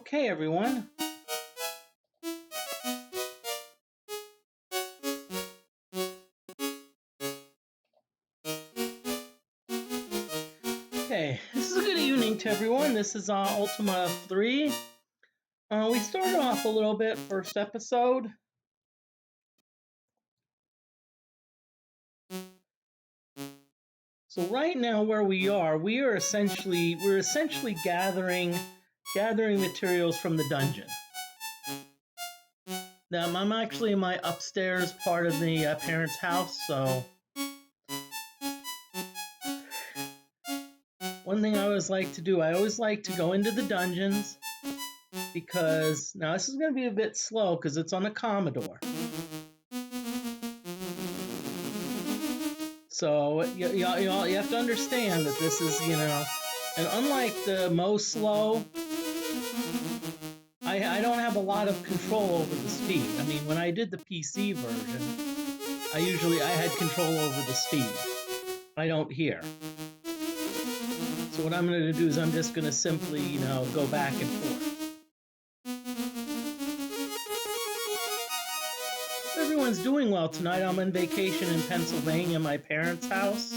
Okay, everyone. Okay, this is a good evening to everyone. This is Ultima 3. We started off a little bit first episode. So right now where we are essentially gathering materials from the dungeon. Now I'm actually in my upstairs part of the parents' house, so one thing I always like to do, I always like to go into the dungeons, because now this is going to be a bit slow because it's on a Commodore. So you have to understand that this is, and unlike the most slow, I don't have a lot of control over the speed. I mean, when I did the PC version, I had control over the speed. I don't here. So what I'm going to do is I'm just going to simply, go back and forth. Everyone's doing well tonight. I'm on vacation in Pennsylvania, my parents' house.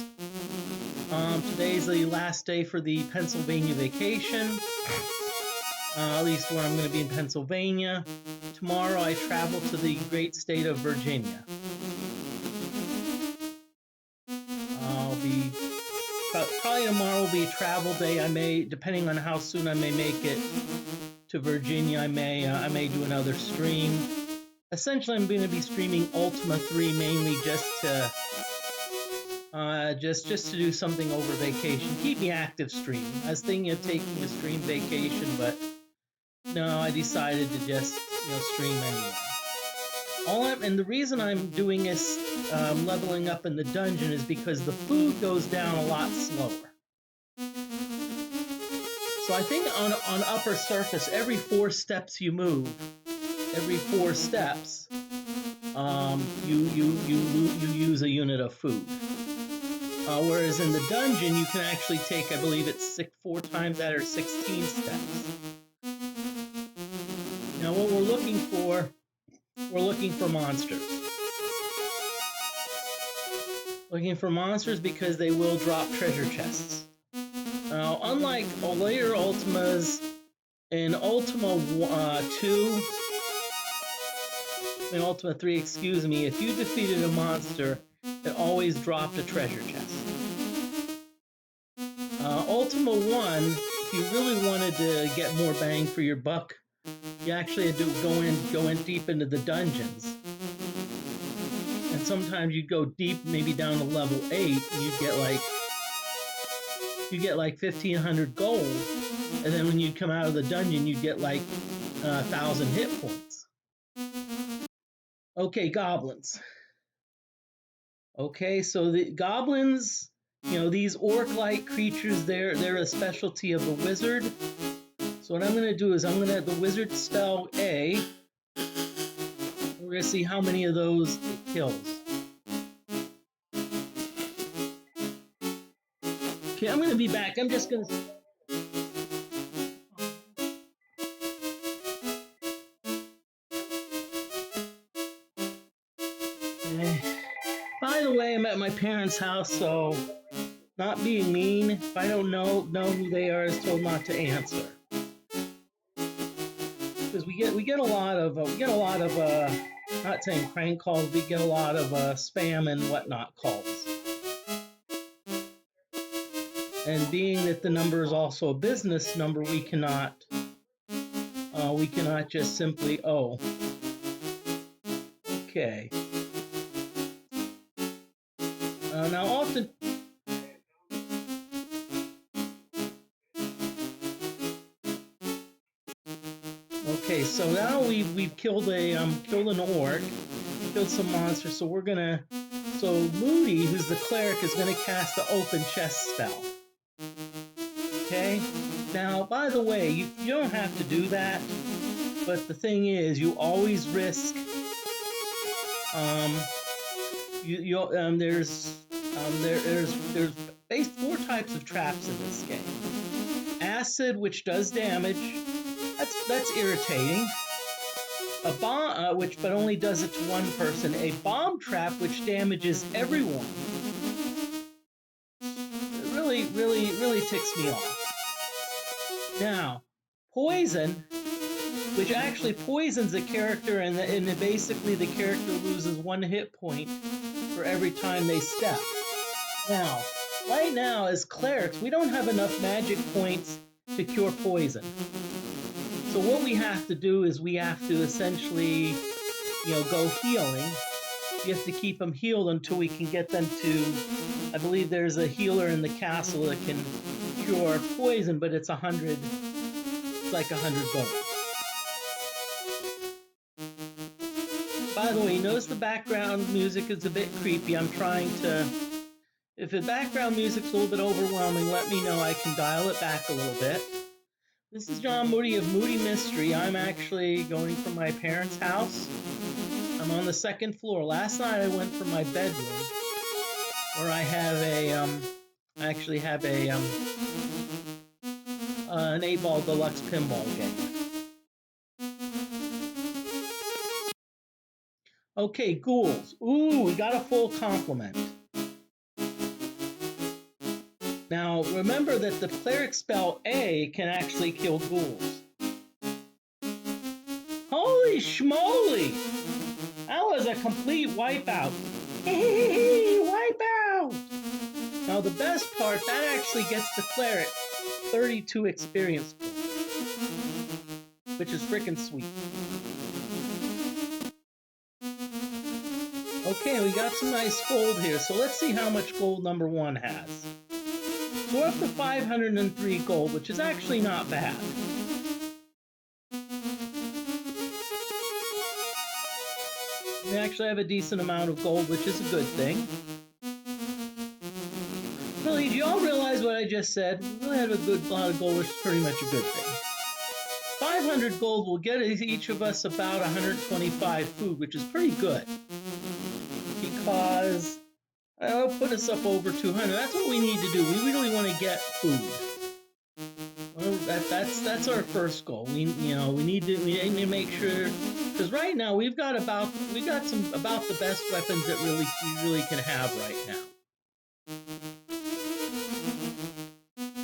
Today's the last day for the Pennsylvania vacation, at least where I'm going to be in Pennsylvania. Tomorrow I travel to the great state of Virginia. Probably tomorrow will be a travel day. I may, depending on how soon I may make it to Virginia, I may do another stream. Essentially, I'm going to be streaming Ultima 3 mainly just to do something over vacation. Keep me active streaming. I was thinking of taking a stream vacation, but no, I decided to just stream anyway. And the reason I'm doing this leveling up in the dungeon is because the food goes down a lot slower. So I think on upper surface, every 4 steps you move, you use a unit of food. Whereas in the dungeon, you can actually take, I believe it's 4 times that, or 16 steps. Now what we're looking for monsters. Looking for monsters because they will drop treasure chests. Now, unlike later Ultimas, in Ultima 3, if you defeated a monster, it always dropped a treasure chest. Ultima 1, if you really wanted to get more bang for your buck, you actually had to go in deep into the dungeons. And sometimes you'd go deep, maybe down to level 8, and you get like 1,500 gold, and then when you come out of the dungeon, you get like 1,000 hit points. Okay, goblins. Okay, so the goblins, these orc-like creatures, they're a specialty of the wizard. So what I'm going to do is I'm going to have the wizard spell A. We're going to see how many of those it kills. Okay, I'm going to be back. I'm just going to... By the way, I'm at my parents' house, so not being mean. If I don't know who they are, is told not to answer. Because we get a lot of not saying prank calls, we get a lot of spam and whatnot calls. And being that the number is also a business number, we cannot just simply Okay. Now often. Okay, so now we've killed an orc, killed some monsters. So Moody, who's the cleric, is gonna cast the open chest spell. Okay. Now, by the way, you don't have to do that, but the thing is, you always risk. There's 4 types of traps in this game. Acid, which does damage. I that's irritating. A bomb, but only does it to one person. A bomb trap, which damages everyone. It really ticks me off. Now, poison, which actually poisons a character, and basically the character loses 1 hit point for every time they step. Now, right now, as clerics, we don't have enough magic points to cure poison. So what we have to do is we have to essentially, go healing. We have to keep them healed until we can get them to, I believe there's a healer in the castle that can cure poison, but it's 100, it's like 100 gold. By the way, you notice the background music is a bit creepy. I'm trying to, if the background music's a little bit overwhelming, let me know. I can dial it back a little bit. This is John Moody of Moody Mystery. I'm actually going from my parents' house. I'm on the 2nd floor. Last night I went from my bedroom, where I have an 8-ball deluxe pinball game. Okay, ghouls. Ooh, we got a full complement. Now, remember that the cleric spell A can actually kill ghouls. Holy schmoly! That was a complete wipeout. Wipeout! Now, the best part, that actually gets the cleric 32 experience points, which is freaking sweet. Okay, we got some nice gold here, so let's see how much gold number 1 has. So we're up to 503 gold, which is actually not bad. We actually have a decent amount of gold, which is a good thing. Really, do you all realize what I just said? We really have a lot of gold, which is pretty much a good thing. 500 gold will get each of us about 125 food, which is pretty good. Because that'll put us up over 200. That's what we need to do. We really want to get food. Well, that's our first goal. We need to make sure, because right now we got some about the best weapons that we really can have right now.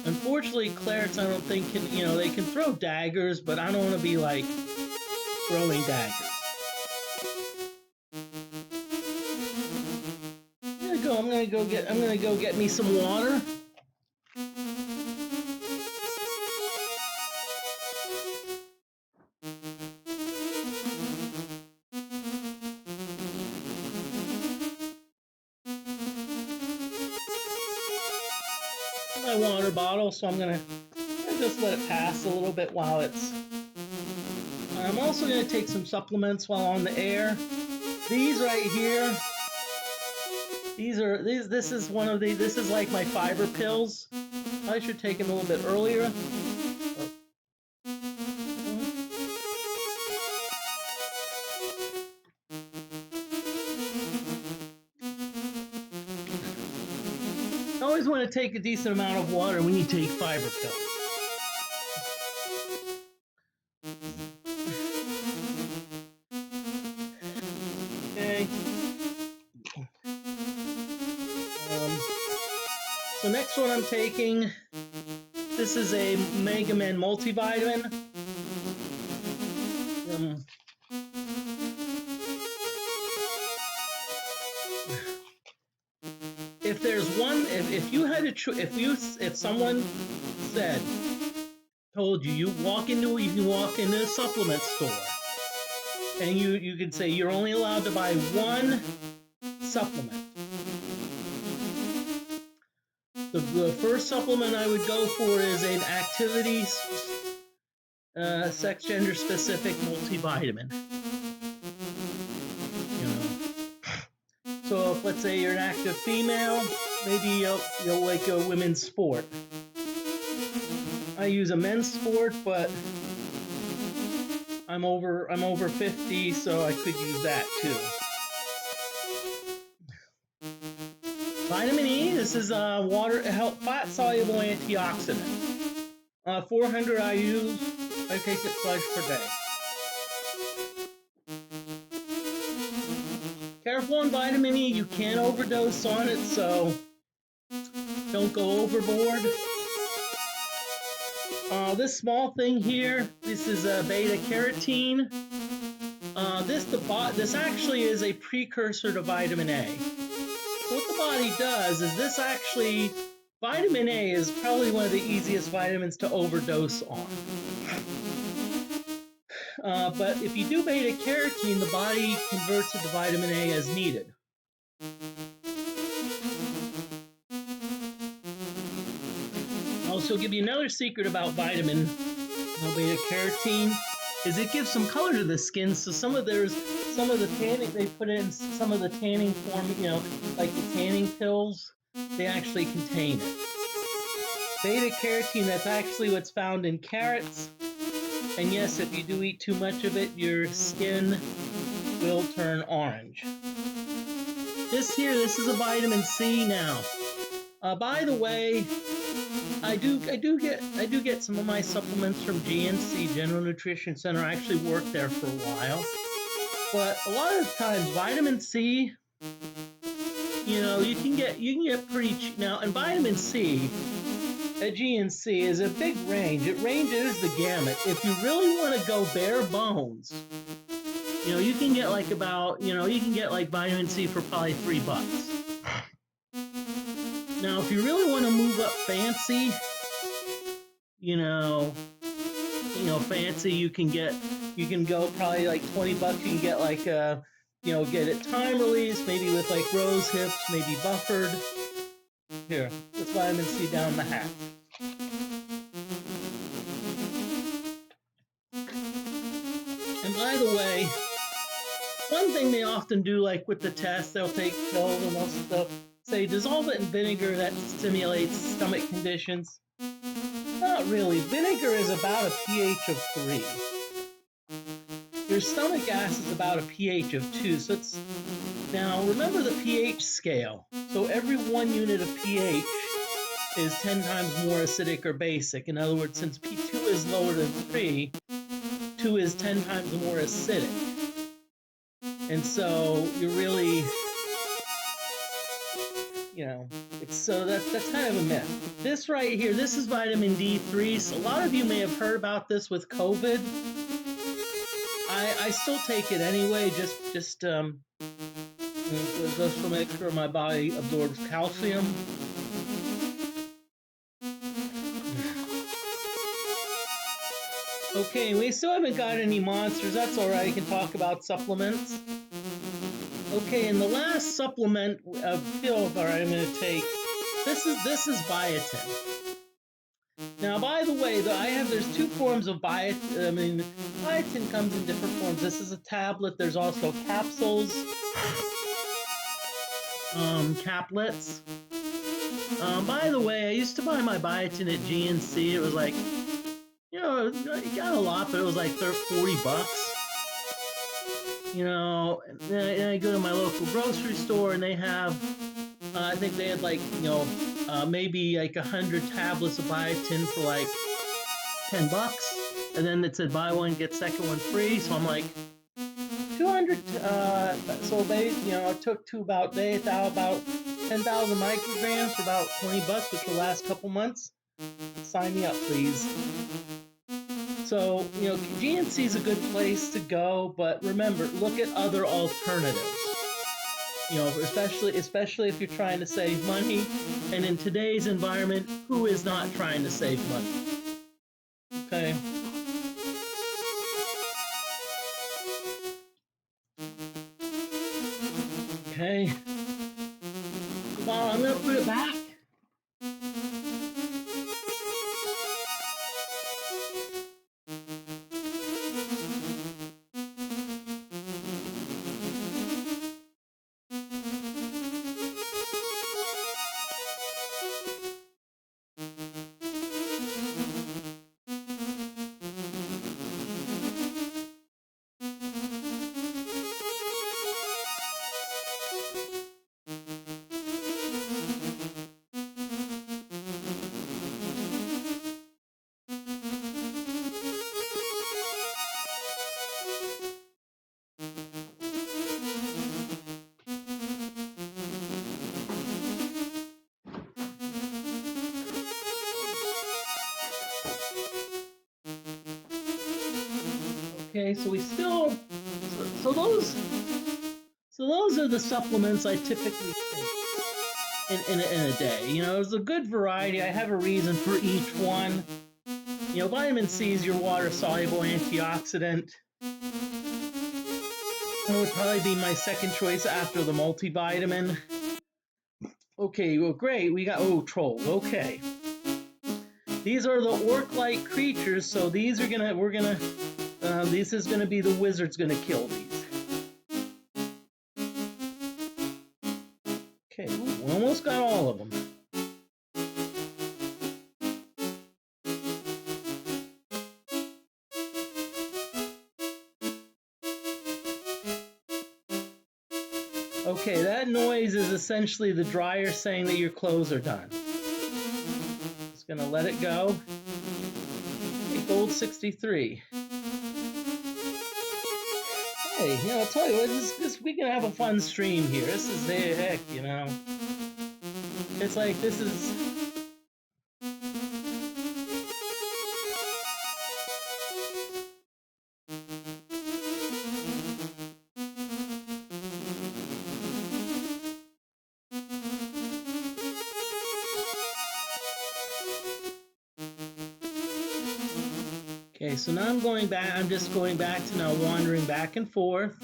Unfortunately, clerics I don't think can, they can throw daggers, but I don't want to be like throwing daggers. I'm gonna go get me some water. My water bottle, so I'm gonna just let it pass a little bit while it's. I'm also gonna take some supplements while on the air. These right here. This is like my fiber pills. I should take them a little bit earlier. I always want to take a decent amount of water when you take fiber pills. Okay. So next one I'm taking, this is a Mega Man multivitamin. If there's one, if someone told you you can walk into a supplement store, and you can say you're only allowed to buy one supplement. The first supplement I would go for is an activity, sex, gender specific multivitamin. So if, let's say, you're an active female, maybe you'll like a women's sport. I use a men's sport, but I'm over 50, so I could use that too. Vitamin E, this is fat soluble antioxidant. 400 I I take it twice per day. Careful on vitamin E, you can overdose on it, so don't go overboard. This small thing here, this is beta carotene. This actually is a precursor to vitamin A. So what the body does is vitamin A is probably one of the easiest vitamins to overdose on. But if you do beta carotene, the body converts it to vitamin A as needed. I'll also give you another secret about vitamin beta carotene is it gives some color to the skin. So some of the tanning they put in some of the tanning form, like the tanning pills, they actually contain it. Beta carotene, that's actually what's found in carrots. And yes, if you do eat too much of it, your skin will turn orange. This is a vitamin C now. By the way, I do get some of my supplements from GNC, General Nutrition Center. I actually worked there for a while. But a lot of times vitamin C, you can get pretty cheap now. And vitamin C at GNC is a big range. It ranges the gamut. If you really want to go bare bones, you can get like vitamin C for probably $3. Now, if you really want to move up fancy, fancy, you can go probably like $20. You can get like get it time release, maybe with like rose hips, maybe buffered. Here, let's vitamin C down the hatch. And by the way, one thing they often do, like with the test, they'll take pills and they'll say dissolve it in vinegar that stimulates stomach conditions. Not really. Vinegar is about a pH of 3. Your stomach acid is about a pH of 2. So now remember the pH scale. So every 1 unit of pH is 10 times more acidic or basic. In other words, since P2 is lower than 3, 2 is 10 times more acidic. And so you're really, that's kind of a myth. This right here, this is vitamin D3. So a lot of you may have heard about this with COVID. I still take it anyway, just to make sure my body absorbs calcium. Okay, we still haven't got any monsters. That's all right. I can talk about supplements. Okay, and the last supplement pill that I'm going to take, this is biotin. Now, by the way, there's 2 forms of biotin. Biotin comes in different forms. This is a tablet. There's also capsules, caplets. By the way, I used to buy my biotin at GNC. It was like, you got a lot, but it was like $40. And I go to my local grocery store and they have, I think they had like, maybe like 100 tablets of biotin for like $10. And then it said buy one, get second one free. So I'm like, 200, so they, it took to about 10,000 micrograms for about $20, which will last a couple months. Sign me up, please. So, GNC is a good place to go, but remember, look at other alternatives. Especially if you're trying to save money. And in today's environment, who is not trying to save money? Okay. Okay. Well, I'm going to put it back. Okay, so we still, so those are the supplements I typically take in a day. You know, it's a good variety. I have a reason for each one. You know, vitamin C is your water-soluble antioxidant. That would probably be my second choice after the multivitamin. Okay, well, great. We got, oh, trolls. Okay. These are the orc-like creatures, so these are gonna, this is gonna be the wizard's gonna kill these. Okay, ooh, we almost got all of them. Okay, that noise is essentially the dryer saying that your clothes are done. Just gonna let it go. Okay, gold 63. Hey, you know, I'll tell you what, we can have a fun stream here. This is the heck, you know. It's like, this is... Okay, so now I'm going back, I'm just going back to now wandering back and forth.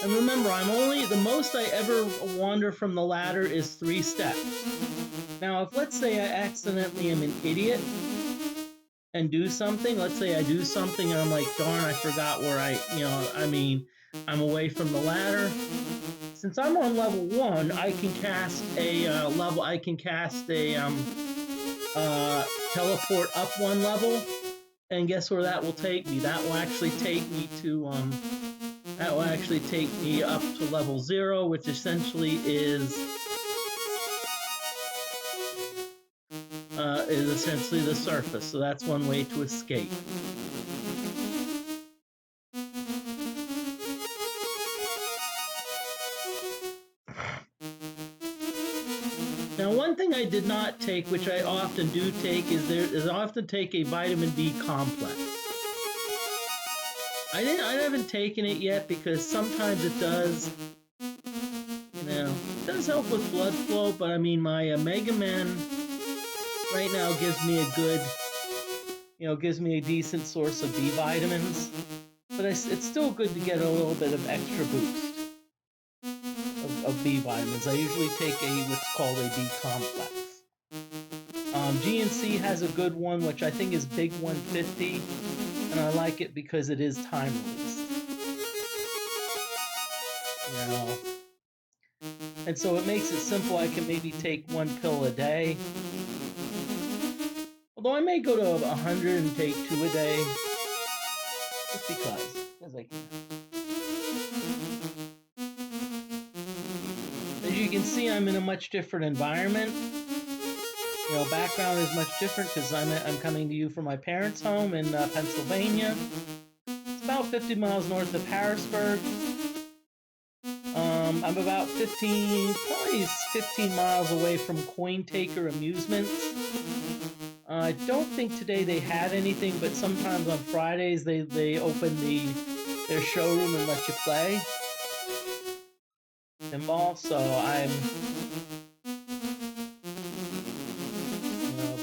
And remember, the most I ever wander from the ladder is 3 steps. Now, if let's say I accidentally am an idiot and do something, let's say I do something and I'm like, darn, I forgot where I'm away from the ladder. Since I'm on level 1, I can cast a teleport up 1 level, and guess where that will take me? That will actually take me to up to level 0, which essentially is essentially the surface. So that's one way to escape. Now, one thing I did not take, which I often do take, is I often take a vitamin B complex. I haven't taken it yet because sometimes it does, you know, it does help with blood flow, but I mean, my Mega Man right now gives me a decent source of B vitamins, but it's still good to get a little bit of extra boost of B vitamins. I usually take what's called a B complex. GNC has a good one, which I think is Big 150, and I like it because it is time released. You know, and so it makes it simple. I can maybe take 1 pill a day. Although I may go to 100 and take 2 a day, just because I can. As you can see, I'm in a much different environment. You know, background is much different because I'm coming to you from my parents' home in Pennsylvania. It's about 50 miles north of Harrisburg. I'm about 15 miles away from Coin Taker Amusements. I don't think today they had anything, but sometimes on Fridays they open their showroom and let you play pinball. So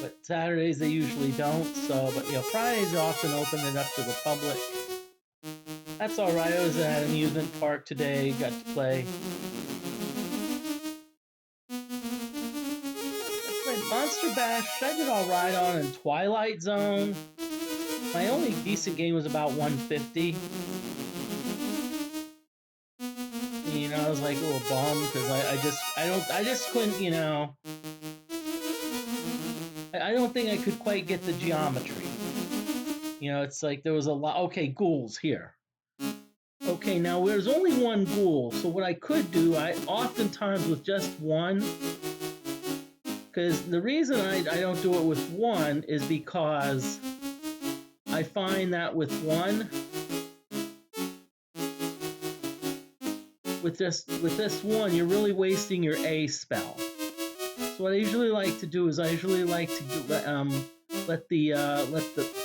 but Saturdays they usually don't. So, but Fridays they often open it up to the public. That's all right. I was at an amusement park today. Got to play. Monster Bash, I did all right on in Twilight Zone. My only decent game was about 150. You know, I was like a little bummed because I just couldn't, you know. I don't think I could quite get the geometry. You know, it's like there was a lot. Okay, ghouls here. Okay, now there's only 1 ghoul, so what I could do, I oftentimes with just 1. Because the reason I don't do it with 1 is because I find that with 1, with this 1, you're really wasting your A spell. So what I usually like to do is I usually like to let the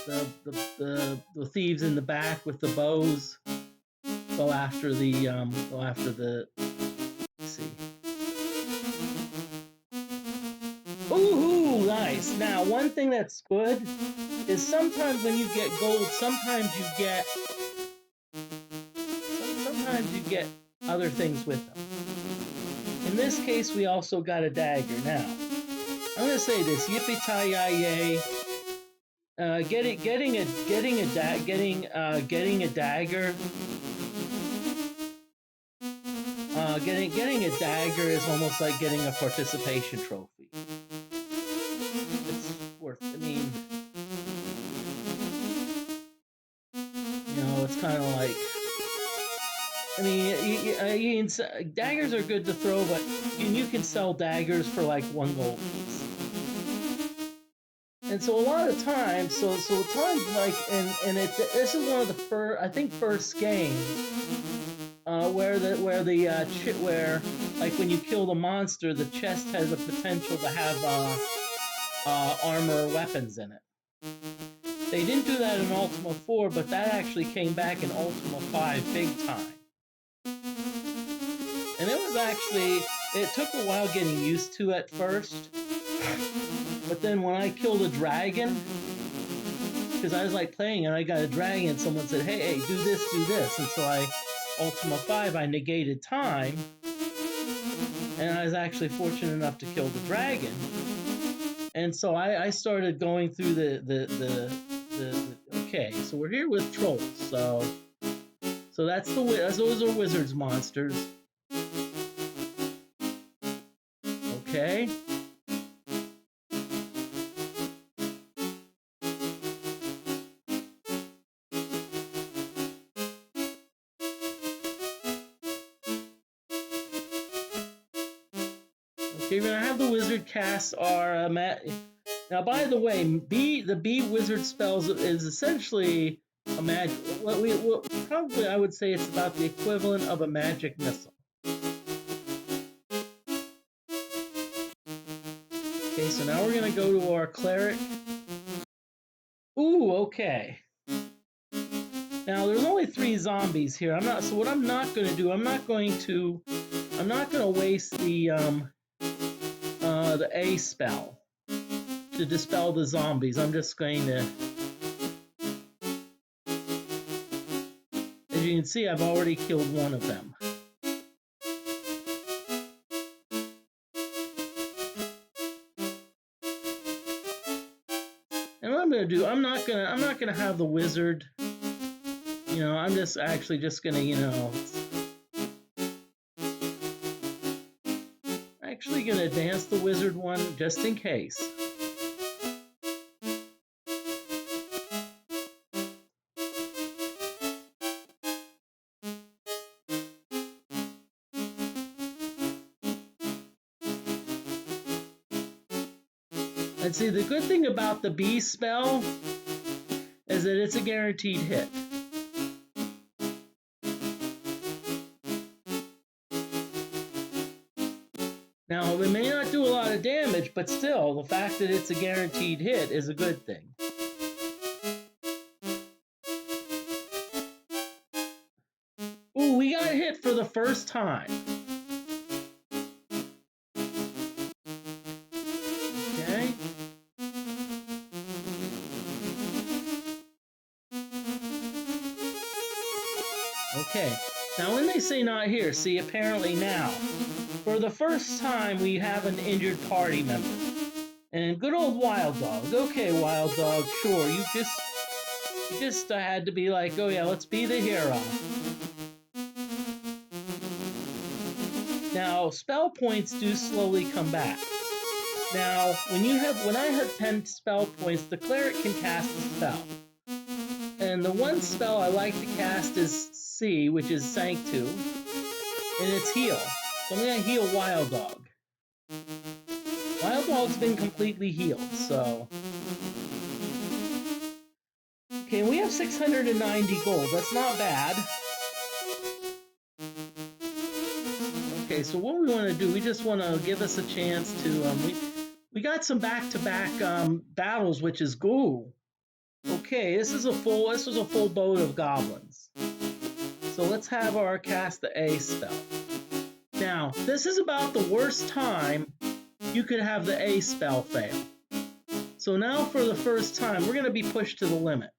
the thieves in the back with the bows go after the let's see. Ooh, nice. Now, one thing that's good is sometimes when you get gold, sometimes you get other things with them. In this case, we also got a dagger. Now, I'm gonna say this: yippee-ki-yay! Getting a dagger. Getting a dagger is almost like getting a participation trophy. It's worth. I mean, you know, it's kind of like. I mean, daggers are good to throw, but you can sell daggers for like 1 gold piece. And so a lot of times, times like, this is one of the first games where like when you kill the monster, the chest has a potential to have armor or weapons in it. They didn't do that in Ultima 4, but that actually came back in Ultima 5 big time. And it took a while getting used to at first. But then when I killed a dragon, because I was like playing and I got a dragon, and someone said, hey, do this. And so Ultima 5, I negated time. And I was actually fortunate enough to kill the dragon. And so I started going through okay, so we're here with trolls. So those are wizards monsters. Okay. Okay, we're gonna have the wizard cast our now. By the way, the B wizard spells is essentially a magic. Probably I would say it's about the equivalent of a magic missile. Okay, so now we're gonna go to our cleric. Ooh, okay. Now there's only 3 zombies here. So what I'm not gonna do, I'm not gonna waste the A spell to dispel the zombies. I'm just going to, as you can see, I've already killed one of them. And what I'm going to do, I'm not going to have the wizard, you know, I'm just actually just going to, you know, actually going to advance the wizard one just in case. And see, the good thing about the B spell is that it's a guaranteed hit. Now, it may not do a lot of damage, but still, the fact that it's a guaranteed hit is a good thing. Ooh, we got hit for the first time. Okay. Okay. Now, when they say not here, see, apparently now, for the first time, we have an injured party member. And good old Wild Dog. Okay, Wild Dog, sure, you just had to be like, oh yeah, let's be the hero. Now, spell points do slowly come back. Now, when I have 10 spell points, the cleric can cast a spell. And the one spell I like to cast is C, which is Sanctu, and it's heal. So I'm going to heal Wild Dog. Wild Dog's been completely healed, so... Okay, we have 690 gold. That's not bad. Okay, so what we want to do, we just want to give us a chance to... we got some back-to-back battles, which is cool. Okay, this was a full boat of goblins. So let's have our cast the A spell. Now, this is about the worst time you could have the A spell fail. So now for the first time, we're going to be pushed to the limit.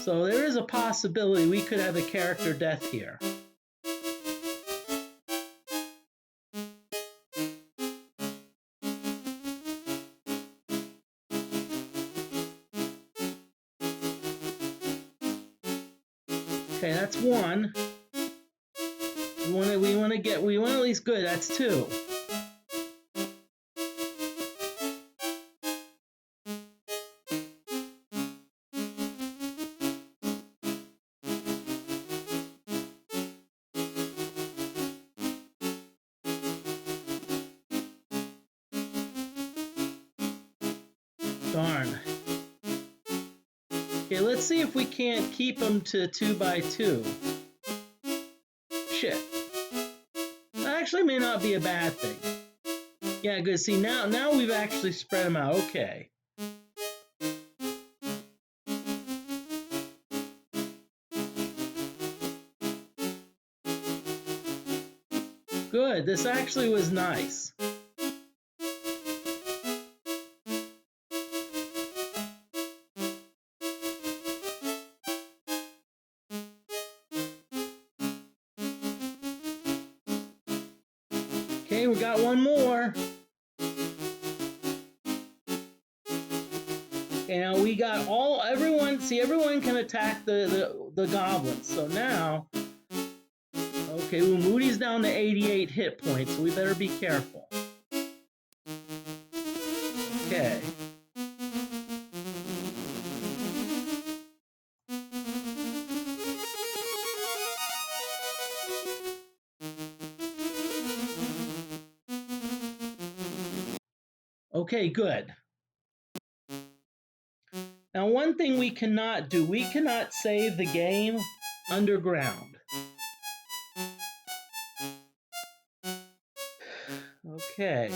So there is a possibility we could have a character death here. Okay, that's one. We want at least good. That's two. Darn. Okay, let's see if we can't keep them to 2 by 2. Shit. That actually may not be a bad thing. Yeah, good. See, now we've actually spread them out. Okay. Good. This actually was nice. Okay, we got one more. Okay, now we got everyone. See, everyone can attack the goblins. So now, okay, well, Moody's down to 88 hit points, so we better be careful. Okay. Okay, good. Now, one thing we cannot do, we cannot save the game underground. Okay.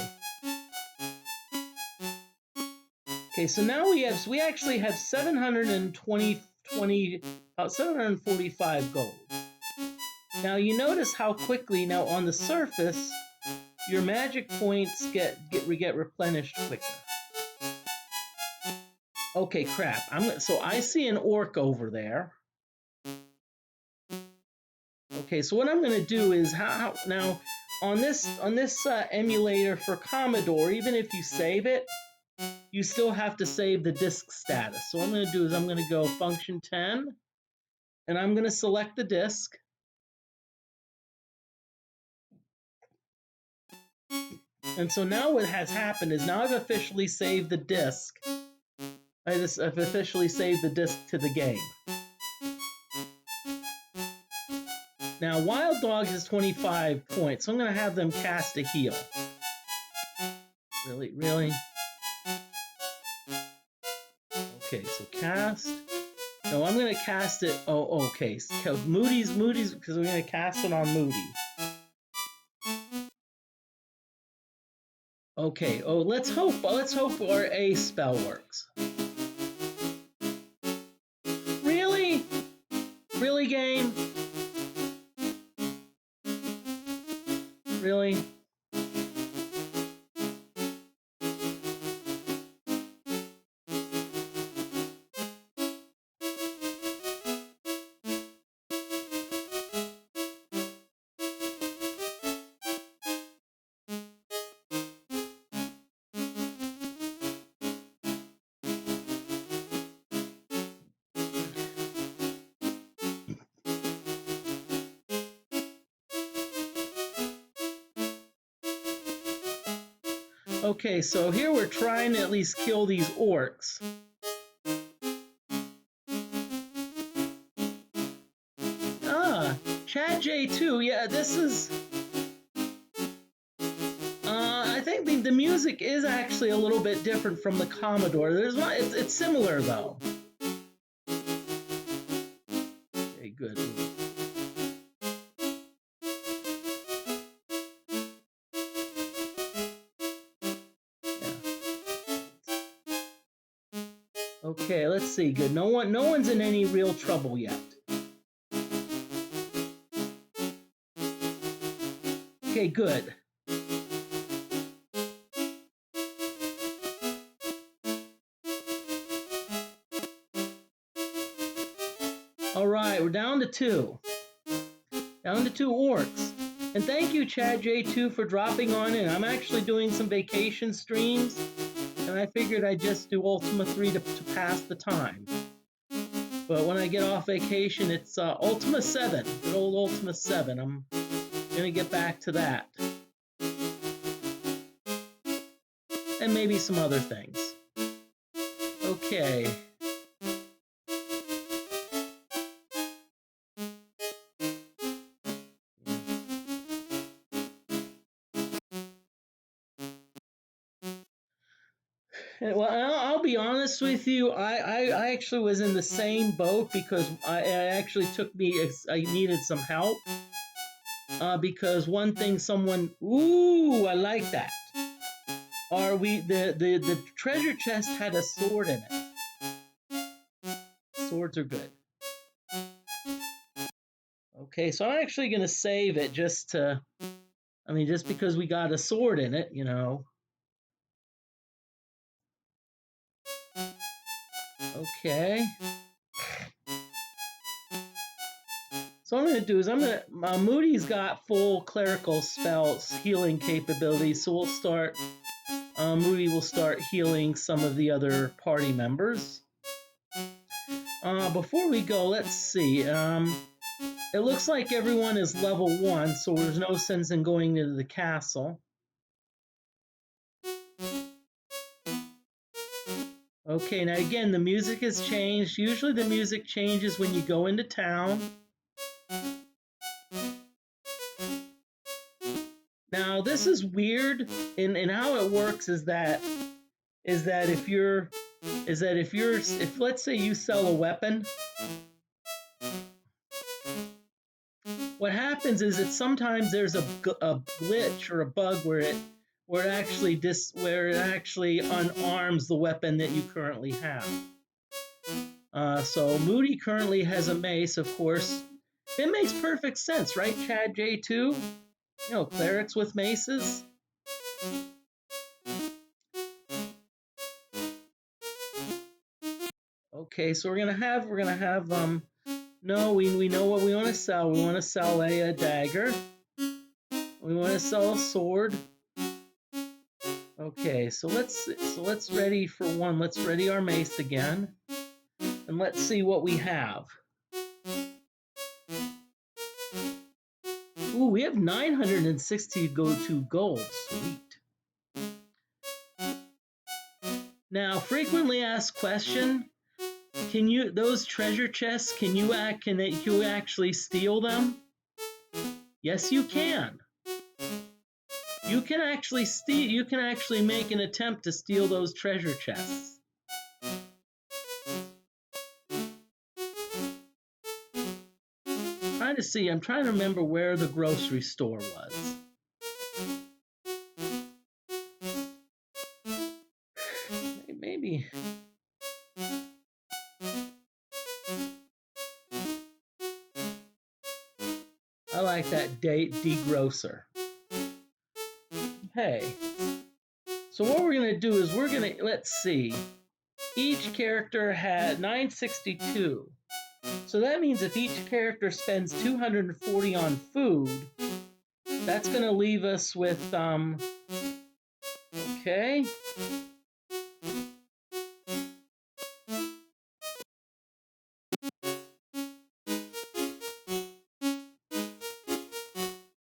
Okay, so now we actually have 745 gold. Now you notice how quickly now on the surface your magic points get replenished quicker. Okay, crap. So I see an orc over there. Okay, so what I'm going to do is now on this emulator for Commodore, even if you save it, you still have to save the disk status. So what I'm going to do is I'm going to go function 10, and I'm going to select the disk. And so now what has happened is now I've officially saved the disk. I've officially saved the disk to the game. Now, Wild Dog has 25 points, so I'm going to have them cast a heal. Really? Okay, so cast. No, I'm going to cast it. Oh, okay. So Moody's, because we're going to cast it on Moody. Okay. Oh, let's hope our A spell works. Really, game? Really? Okay, so here we're trying to at least kill these orcs. Chad J2, yeah, this is... I think the music is actually a little bit different from the Commodore. It's similar, though. Okay, good. Okay, let's see. Good. No one's in any real trouble yet. Okay, good. All right, we're down to 2. Down to 2 orcs. And thank you, Chad J2, for dropping on in. I'm actually doing some vacation streams, and I figured I'd just do Ultima 3 to pass the time. But when I get off vacation, it's Ultima 7, good old Ultima 7. I'm gonna get back to that. And maybe some other things. Okay. Well, I'll be honest with you. I actually was in the same boat because I actually I needed some help. Because one thing ooh, I like that. The treasure chest had a sword in it. Swords are good. Okay, so I'm actually gonna save it just because we got a sword in it, you know. Okay. So what I'm going to do is Moody's got full clerical spells healing capabilities, so Moody will start healing some of the other party members. Before we go, let's see. It looks like everyone is level 1, so there's no sense in going into the castle. Okay, now again, the music has changed. Usually the music changes when you go into town. Now this is weird, and how it works is that if let's say you sell a weapon, what happens is that sometimes there's a glitch or a bug where it actually unarms the weapon that you currently have. So Moody currently has a mace, of course. It makes perfect sense, right, Chad J2? You know, clerics with maces. Okay, so we're gonna have no, we know what we want to sell. We want to sell a dagger. We want to sell a sword. Okay, so let's ready for one. Let's ready our mace again, and let's see what we have. Ooh, we have 960 gold. Sweet. Now, frequently asked question: those treasure chests? Can you actually steal them? Yes, you can. You can actually make an attempt to steal those treasure chests. I'm trying to remember where the grocery store was. Maybe. I like that degrosser. Hey. So what we're going to do is let's see. Each character had 962. So that means if each character spends 240 on food, that's going to leave us with, okay.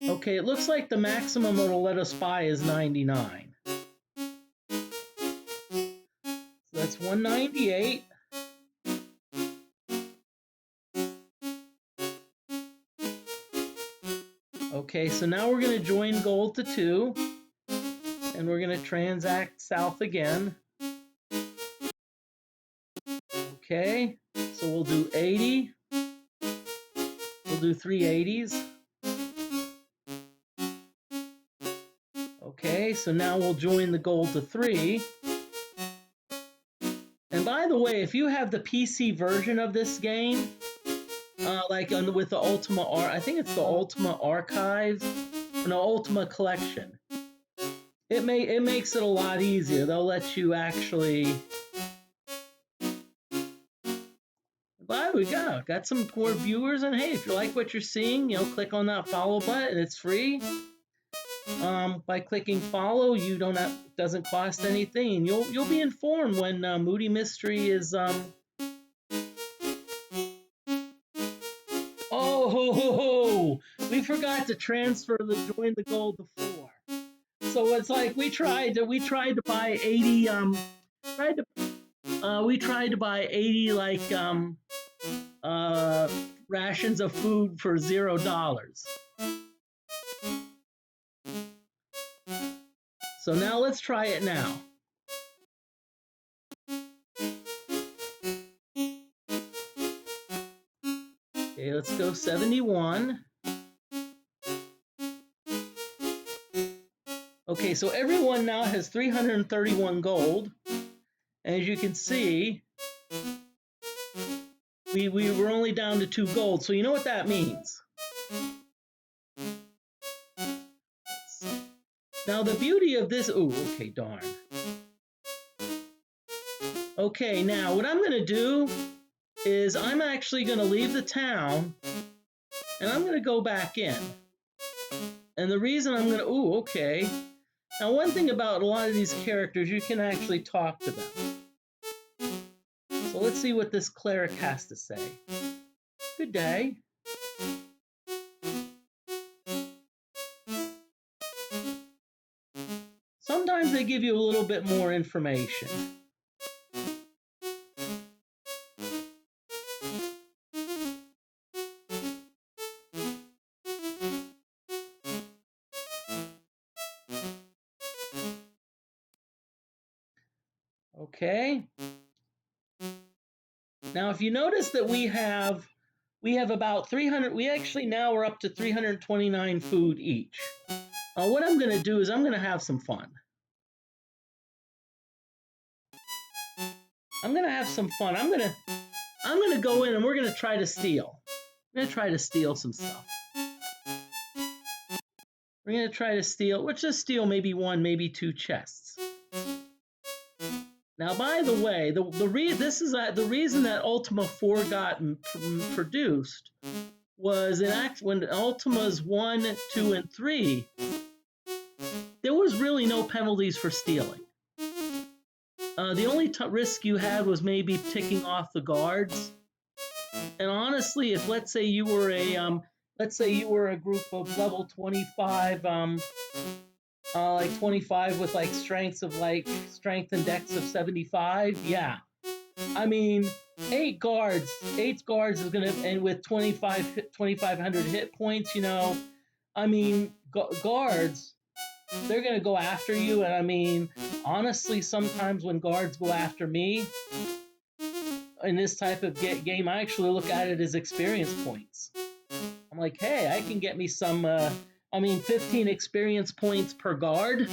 Okay, it looks like the maximum it'll let us buy is 99. So that's 198. Okay, so now we're going to join gold to 2. And we're going to transact south again. Okay, so we'll do 80. We'll do 3 80s. Okay, so now we'll join the gold to 3. And by the way, if you have the PC version of this game, like with the Ultima I think it's the Ultima Archive, no, Ultima Collection. It makes it a lot easier. They'll let you actually. But we got some core viewers, and hey, if you like what you're seeing, click on that follow button. It's free. By clicking follow, you don't have, it doesn't cost anything, and you'll be informed when Moody Mystery is Oh, we forgot to transfer the join the gold to 4. So it's like we tried to buy 80 we tried to buy 80 like rations of food for $0. So now let's try it now. Okay, let's go 71. Okay, so everyone now has 331 gold. As you can see, we were only down to 2 gold. So you know what that means. Now the beauty of this, okay, darn. Okay, now what I'm gonna do is I'm actually gonna leave the town and I'm gonna go back in. And the reason I'm gonna, okay. Now one thing about a lot of these characters, you can actually talk to them. So let's see what this cleric has to say. Good day. Sometimes they give you a little bit more information. Okay. Now, if you notice that we have about 300, we actually now are up to 329 food each. What I'm going to do is I'm going to have some fun. I'm going to have some fun. I'm going to go in and we're going to try to steal. I'm going to try to steal some stuff. We're going to try to steal, let's just steal maybe 1, maybe 2 chests. Now, by the way, the reason that Ultima 4 got produced was when Ultimas 1, 2, and 3, there was really no penalties for stealing. The only risk you had was maybe ticking off the guards. And honestly, if let's say you were a group of level 25, like 25 with like strength and dex of 75, yeah. I mean, 8 guards is gonna, and with 2,500 hit points, I mean, guards, they're gonna go after you, and I mean, honestly, sometimes when guards go after me in this type of game, I actually look at it as experience points. I'm like, hey, I can get me some, 15 experience points per guard,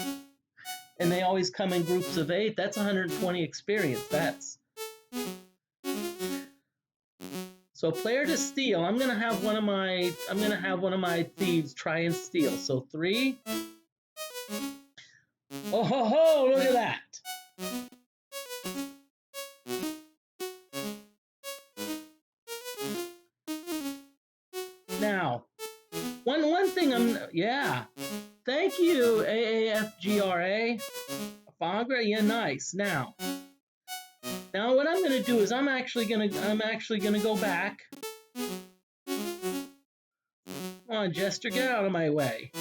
and they always come in groups of 8. That's 120 experience. So player to steal. I'm gonna have one of my thieves try and steal. So 3. Oh ho ho! Look at that. Now, one thing thank you, AAFGRA. Fagra, yeah, nice. Now what I'm gonna do is I'm actually gonna go back. Come on, Jester, get out of my way.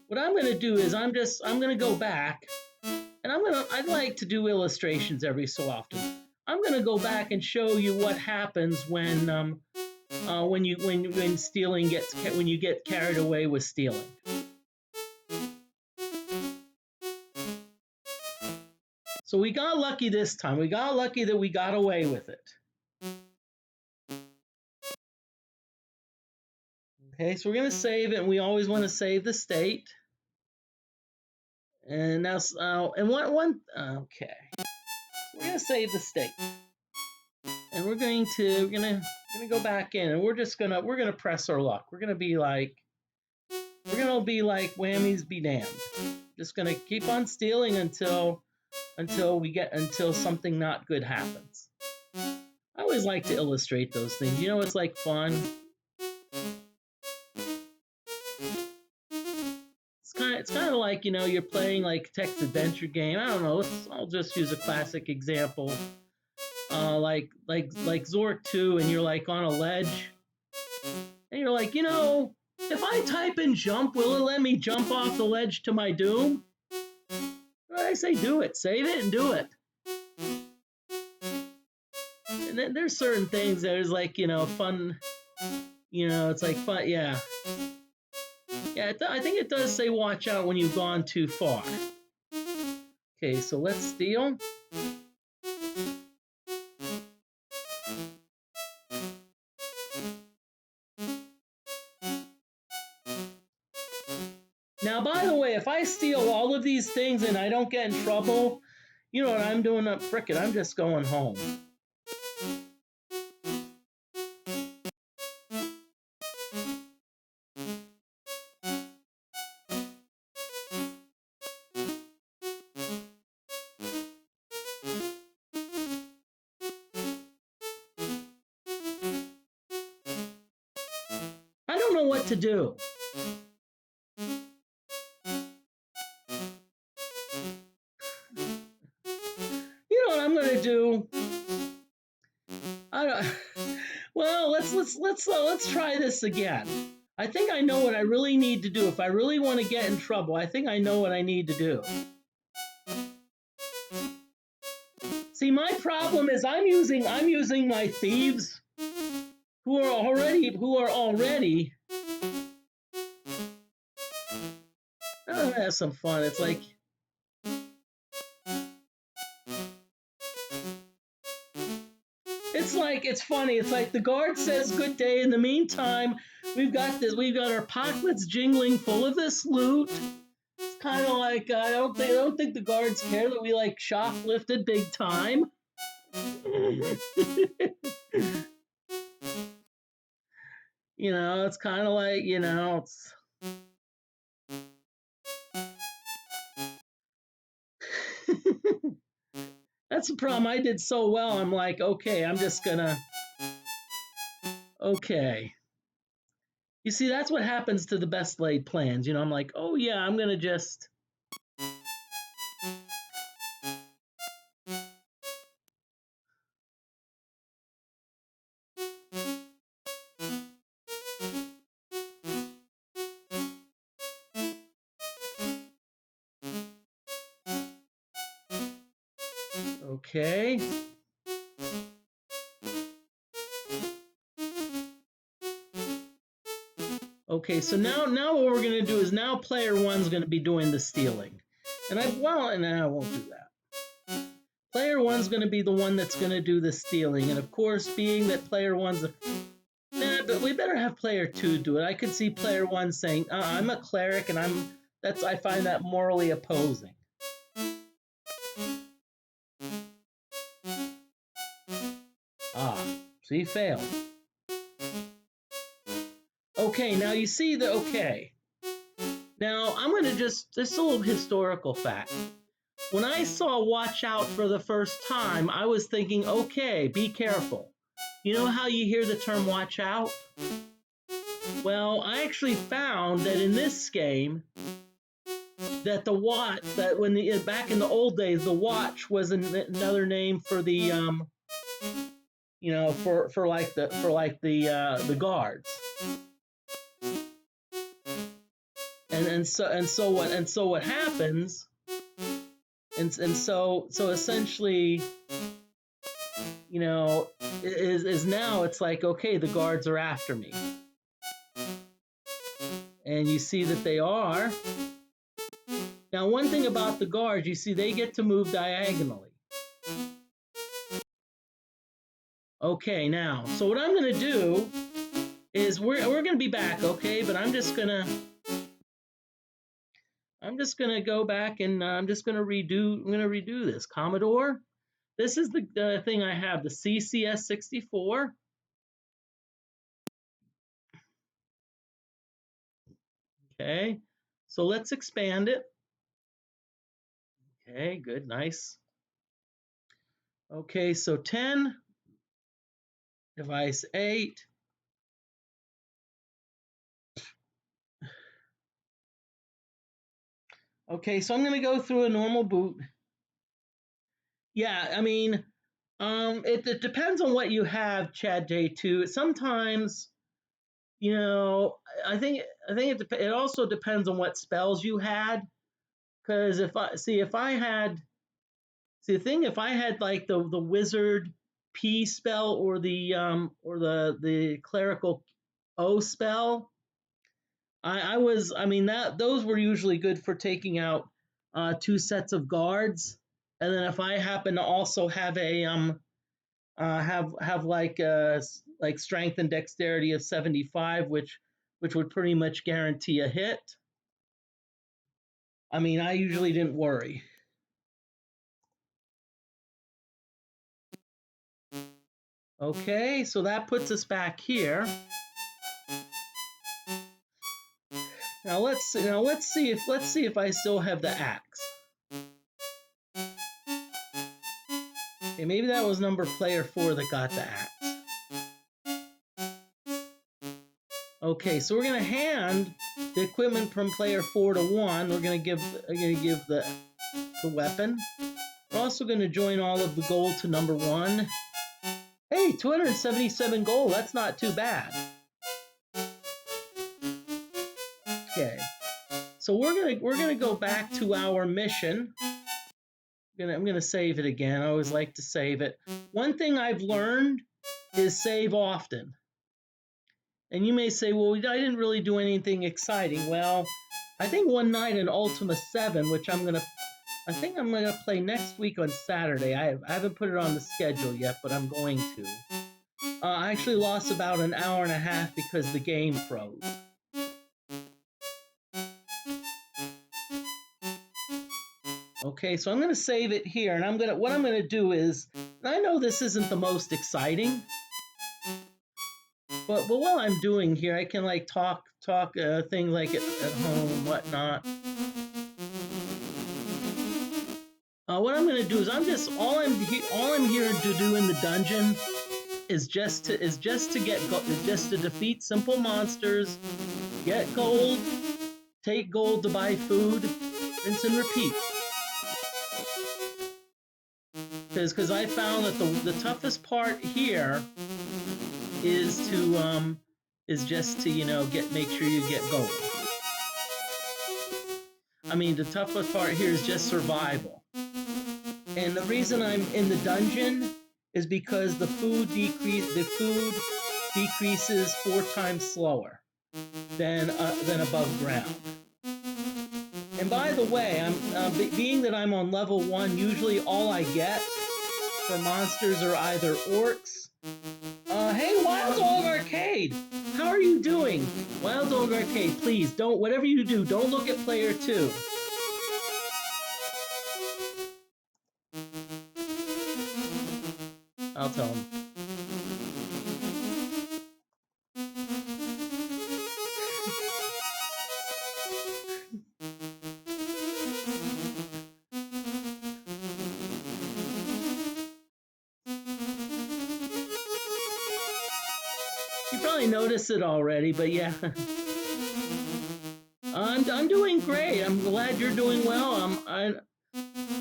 What I'm gonna do is I'm gonna go back, and I'd like to do illustrations every so often. I'm gonna go back and show you what happens when you get carried away with stealing. So we got lucky this time. We got lucky that we got away with it. Okay, so we're gonna save it, and we always want to save the state. And now, okay. we're gonna save the state, and we're gonna go back in, and we're gonna press our luck. We're gonna be like whammies be damned. Just gonna keep on stealing until something not good happens. I always like to illustrate those things. You know, it's like fun. It's kind of like, you know, you're playing like text adventure game. I don't know. I'll just use a classic example, like Zork 2, and you're like on a ledge, and you're like, you know, if I type in jump, will it let me jump off the ledge to my doom? Well, I say do it, save it, and do it. And then there's certain things that is like, you know, fun. You know, it's like fun. Yeah. Yeah, I think it does say watch out when you've gone too far. Okay, so let's steal. Now, by the way, if I steal all of these things and I don't get in trouble, you know what I'm doing? Frickin', I'm just going home. I don't know what to do. You know what I'm gonna do? I don't. Well, let's try this again. I think I know what I really need to do. If I really want to get in trouble, I think I know what I need to do. See, my problem is I'm using my thieves who are already oh, have some fun. It's like it's funny. It's like the guard says good day. In the meantime, we've got our pockets jingling full of this loot. It's kind of like I don't think the guards care that we like shoplifted big time. You know, it's kind of like, you know, it's that's the problem. I did so well. I'm like, okay, I'm just gonna okay. You see, that's what happens to the best laid plans. You know, I'm like, oh yeah, I'm gonna just okay. Okay, so now what we're gonna do is now player one's gonna be doing the stealing, and I won't do that. Player one's gonna be the one that's gonna do the stealing, and of course, being that player one's but we better have player two do it. I could see player one saying, "I'm a cleric, and I find that morally opposing." So he failed. Okay, now you see okay. Now I'm gonna just a little historical fact. When I saw watch out for the first time, I was thinking, okay, be careful. You know how you hear the term watch out? Well, I actually found that in this game, that back in the old days, the watch was another name for the you know, for the guards. And so what happens? And so essentially, you know, is now it's like, okay, the guards are after me. And you see that they are. Now, one thing about the guards, you see they get to move diagonally. Okay, now, so what I'm going to do is we're going to be back, okay? But I'm just going to go back and I'm going to redo this. Commodore, This is the thing I have, the CCS 64. Okay, so let's expand it. Okay, good, nice. Okay, so 10, device 8. Okay, so I'm going to go through a normal boot. Yeah, I mean, it depends on what you have, Chad J2. Sometimes, you know, it also depends on what spells you had. Because if I had if I had like the wizard P spell or the clerical O spell, I mean that those were usually good for taking out 2 sets of guards. And then if I happen to also have a have like strength and dexterity of 75, which would pretty much guarantee a hit. I mean, I usually didn't worry. Okay, so that puts us back here. Now let's see if I still have the axe. Okay, maybe that was player 4 that got the axe. Okay, so we're gonna hand the equipment from player 4 to 1. We're gonna give the weapon. We're also gonna join all of the gold to number 1. Hey, 277 gold. That's not too bad. Okay, so we're gonna go back to our mission. I'm gonna save it again. I always like to save it. One thing I've learned is save often. And you may say, well, I didn't really do anything exciting. Well, I think one night in Ultima 7, which I think I'm gonna play next week on Saturday. I haven't put it on the schedule yet, but I'm going to. I actually lost about an hour and a half because the game froze. Okay, so I'm gonna save it here, and what I'm gonna do is, and I know this isn't the most exciting, but while I'm doing here, I can like talk things like at home, whatnot. What I'm gonna do is all I'm here to do in the dungeon is just to defeat simple monsters, get gold, take gold to buy food, rinse and repeat. Because I found that the toughest part here is just to make sure you get gold. I mean, the toughest part here is just survival. And the reason I'm in the dungeon is because the food decreases 4 times slower than above ground. And by the way, being that I'm on level 1, usually all I get for monsters are either orcs. Hey, Wild Dog Arcade, how are you doing? Wild Dog Arcade, please don't. Whatever you do, don't look at player 2. I'll tell him. You probably noticed it already, but yeah. I'm doing great. I'm glad you're doing well.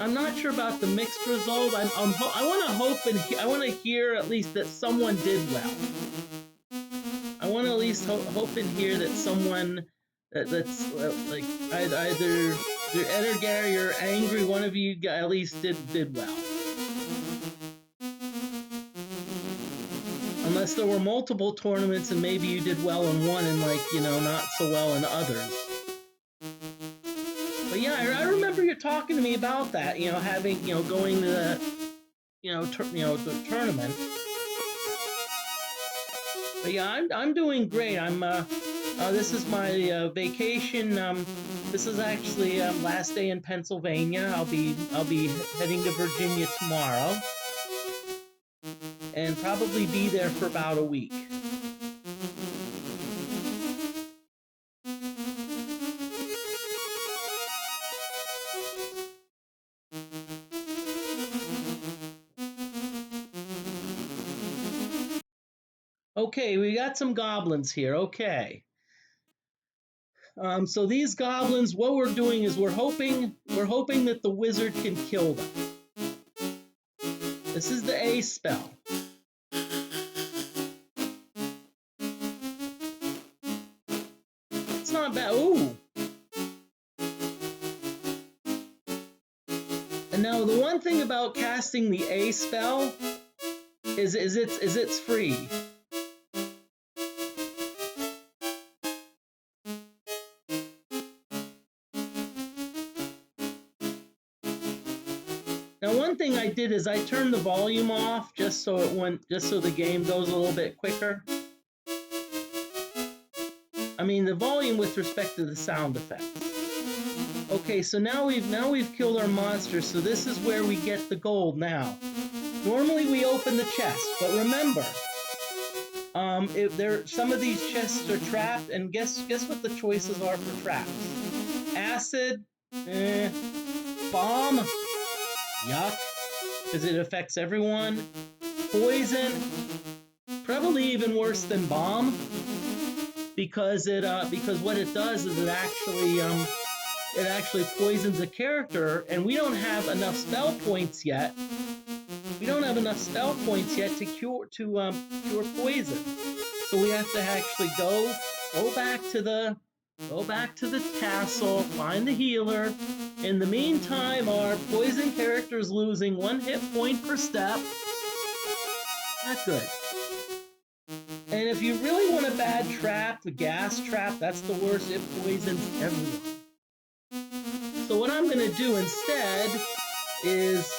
I'm not sure about the mixed result. I want to hear at least that someone did well. I want to at least hope and hear that someone that's like either Ed or Gary or Angry, one of you at least did well. Unless there were multiple tournaments and maybe you did well in one and not so well in others. But yeah, I remember you talking to me about that. Having going to the the tournament. But yeah, I'm doing great. This is my vacation. This is actually last day in Pennsylvania. I'll be heading to Virginia tomorrow. and probably be there for about a week. Okay, we got some goblins here. Okay. So these goblins, what we're doing is we're hoping that the wizard can kill them. This is the A spell. It's not bad. Ooh. And now the one thing about casting the A spell is it's free. Now one thing I did is I turned the volume off just so the game goes a little bit quicker. I mean the volume with respect to the sound effects. Okay, so now we've killed our monster, so this is where we get the gold now. Normally we open the chest, but remember, some of these chests are trapped, and guess what the choices are for traps? Acid, bomb, yuck, because it affects everyone. Poison, probably even worse than bomb, because what it does is it actually poisons a character, and we don't have enough spell points yet. We don't have enough spell points yet to cure poison. So we have to actually go back to the castle, find the healer. In the meantime, our poison character is losing 1 hit point per step. Not good. And if you really want a bad trap, the gas trap, that's the worst. It poisons everyone. So what I'm going to do instead is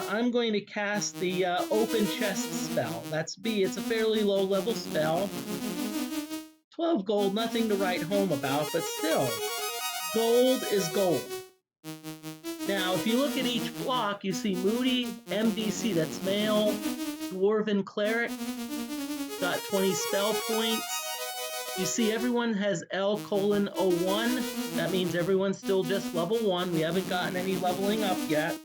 I'm going to cast the open chest spell. That's B. It's a fairly low level spell. 12 gold, nothing to write home about, but still, gold is gold. Now, if you look at each block, you see Moody, MDC, that's male, Dwarven Cleric, got 20 spell points. You see everyone has L:01. That means everyone's still just level 1. We haven't gotten any leveling up yet.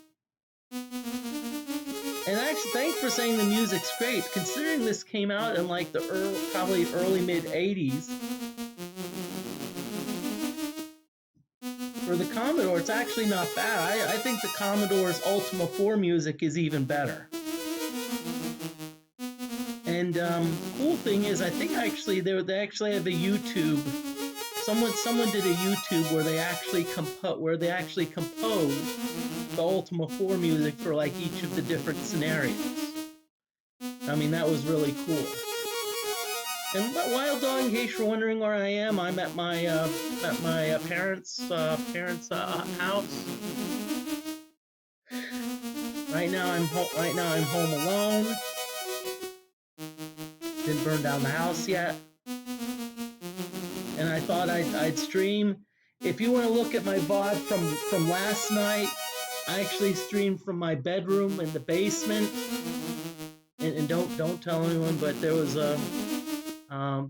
And actually, thanks for saying the music's great. Considering this came out in like the probably early mid 80s. For the Commodore, it's actually not bad. I think the Commodore's Ultima 4 music is even better. And cool thing is, I think actually they actually have a YouTube. Someone did a YouTube where they actually composed the Ultima 4 music for like each of the different scenarios. I mean, that was really cool. And Wild Dog, in case you're wondering where I am, I'm at my parents' house. Right now I'm home alone. Didn't burn down the house yet. And I thought I'd stream. If you want to look at my VOD from last night, I actually streamed from my bedroom in the basement. And don't tell anyone, but there's an 8-ball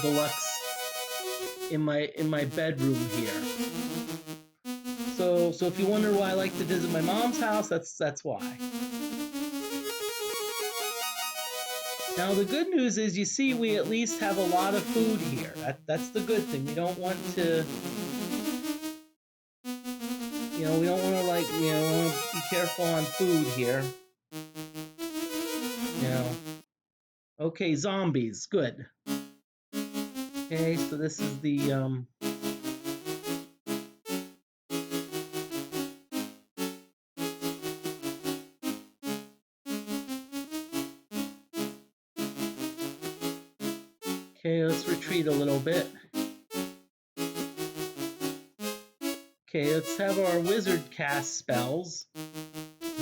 deluxe in my bedroom here. So if you wonder why I like to visit my mom's house, that's why. Now the good news is, you see, we at least have a lot of food here. That's the good thing. We don't want to, we don't want to want to be careful on food here. Okay, zombies, good. Okay, so this is the okay, let's retreat a little bit. Okay, let's have our wizard cast spells.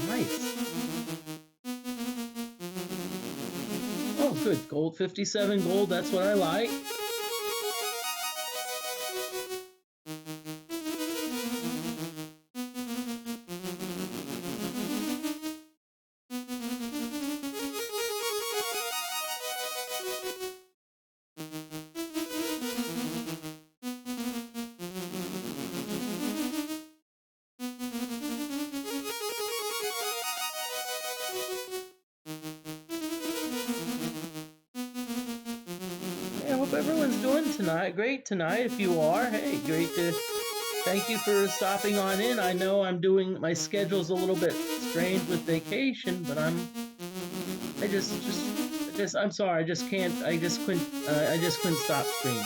Nice. Oh, good. Gold, 57 gold. That's what I like. everyone's doing tonight. Great tonight. If you are, hey, great to. Thank you for stopping on in. I know I'm doing my schedule's a little bit strange with vacation, but I'm sorry. I just can't. I just couldn't stop streaming.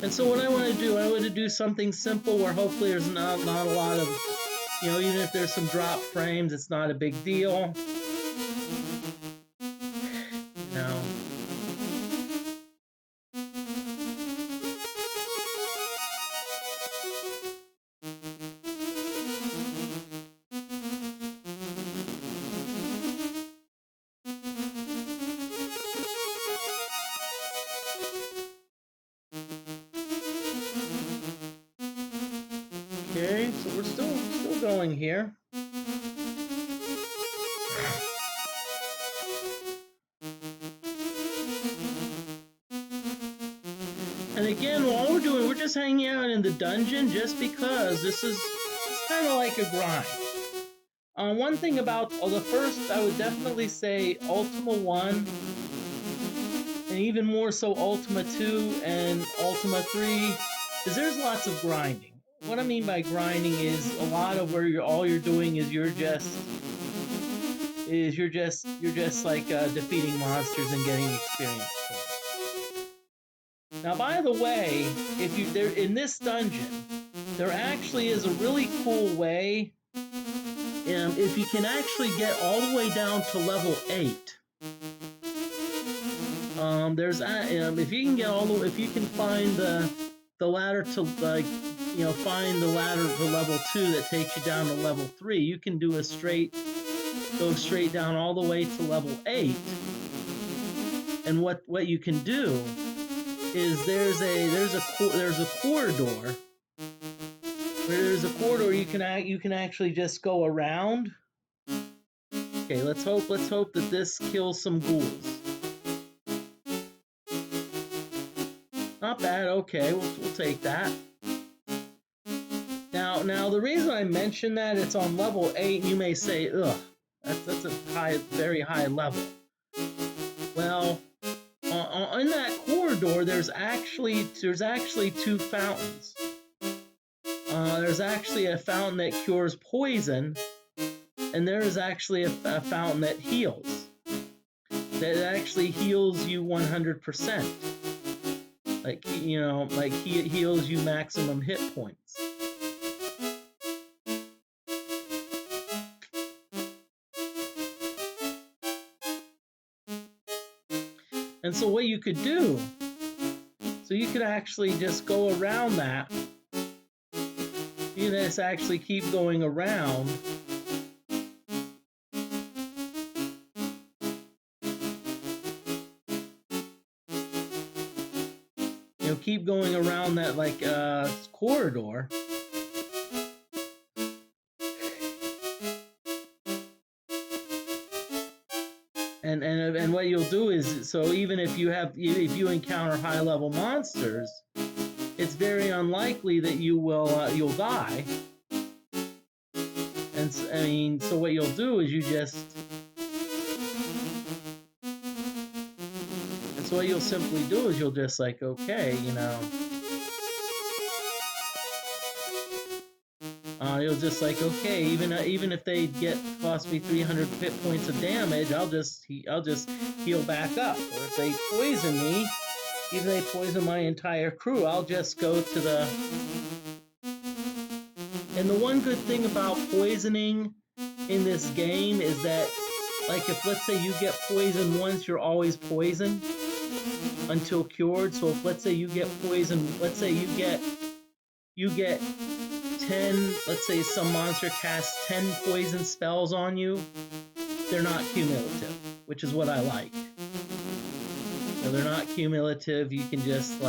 And so what I want to do, I want to do something simple where hopefully there's not a lot of, even if there's some drop frames, it's not a big deal. Okay, so we're still going here. And again, all we're doing, we're just hanging out in the dungeon just because it's kind of like a grind. One thing about the first, I would definitely say Ultima 1, and even more so Ultima 2 and Ultima 3, because there's lots of grinding. What I mean by grinding is a lot of where all you're doing is you're just like defeating monsters and getting experience points. Now, by the way, if they're in this dungeon, there actually is a really cool way. If you can actually get all the way down to level 8, if you can get if you can find the ladder to find the ladder to level 2 that takes you down to level 3, you can do go straight down all the way to level 8. And what you can do is there's a corridor. Where there's a corridor you can actually just go around. Okay, let's hope that this kills some ghouls. Not bad. Okay, we'll take that. Now the reason I mention that it's on level 8, you may say, ugh, that's a very high level. Well, in that corridor, there's actually 2 fountains. There's actually a fountain that cures poison, and there is actually a fountain that heals. That actually heals you 100%. Heals you maximum hit points. And so what you could do, you could actually just go around that. You just actually keep going around. Keep going around that corridor. And what you'll do is, so even if you encounter high level monsters, it's very unlikely that you'll die. And so what you'll do is so what you'll simply do is you'll just okay, you'll just okay, even if they cost me 300 hit points of damage, I'll just heal back up. Or if they poison me, even if they poison my entire crew, I'll just go to the. And the one good thing about poisoning in this game is that, if let's say you get poisoned once, you're always poisoned until cured. So if let's say you get poisoned, let's say you get 10, let's say some monster casts 10 poison spells on you, they're not cumulative, which is what I like. So they're not cumulative, you can just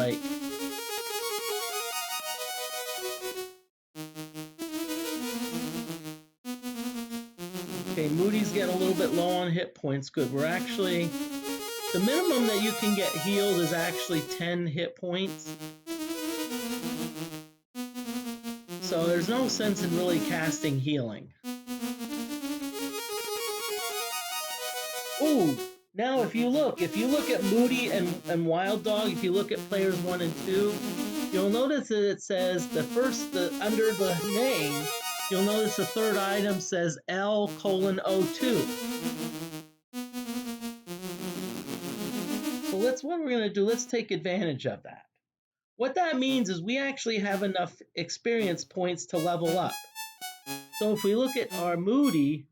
Okay, Moody's getting a little bit low on hit points. Good. We're actually, the minimum that you can get healed is actually 10 hit points. So there's no sense in really casting healing. Ooh, now if you look at Moody and Wild Dog, if you look at players 1 and 2, you'll notice that it says under the name, you'll notice the third item says L:02. So what we're going to do, let's take advantage of that. What that means is we actually have enough experience points to level up. So if we look at our Moody,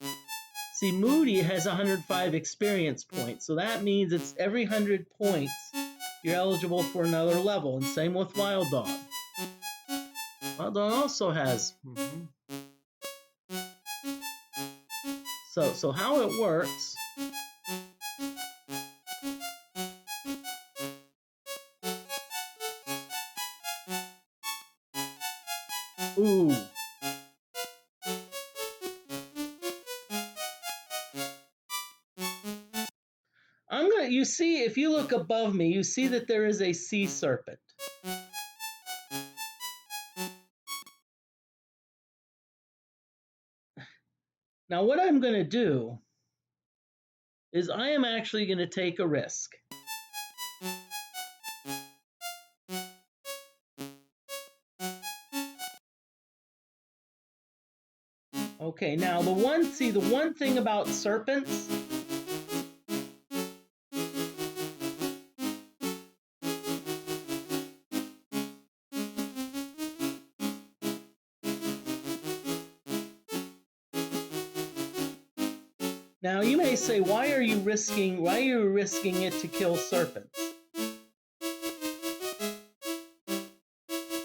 see Moody has 105 experience points. So that means it's every 100 points you're eligible for another level. And same with Wild Dog. Wild Dog also has. So how it works. Ooh. You see, if you look above me, you see that there is a sea serpent. Now what I'm going to do is I am actually going to take a risk. Okay, now the one thing about serpents, now you may say, why are you risking it to kill serpents?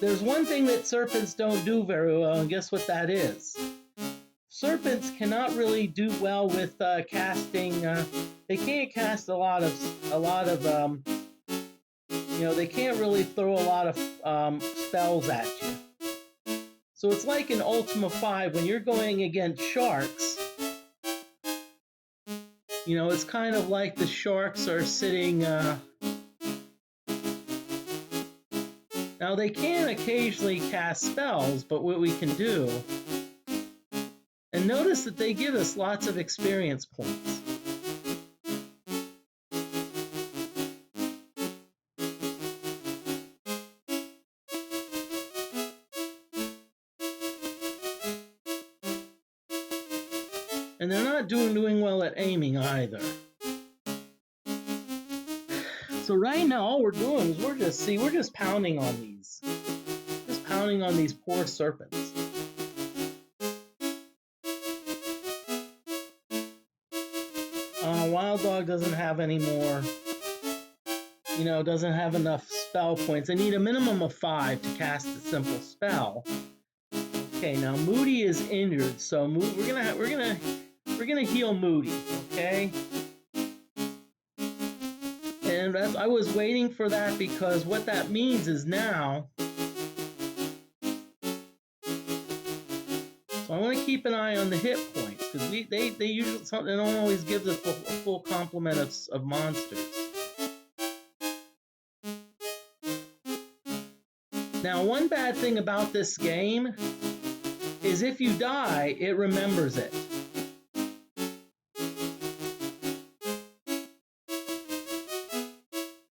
There's one thing that serpents don't do very well, and guess what that is? Serpents cannot really do well with casting. They can't cast a lot of they can't really throw a lot of spells at you. So it's like in Ultima 5 when you're going against sharks. It's kind of like the sharks are sitting. Now they can occasionally cast spells, but what we can do. And notice that they give us lots of experience points. And they're not doing well at aiming either. So right now all we're doing is we're just pounding on these. Just pounding on these poor serpents. Wild Dog doesn't have any more, doesn't have enough spell points. I need a minimum of 5 to cast a simple spell. Okay, now Moody is injured, so we're gonna heal Moody, okay? And I was waiting for that because what that means is now. So I want to keep an eye on the hit points because they usually they don't always give us a full complement of monsters. Now, one bad thing about this game is if you die, it remembers it.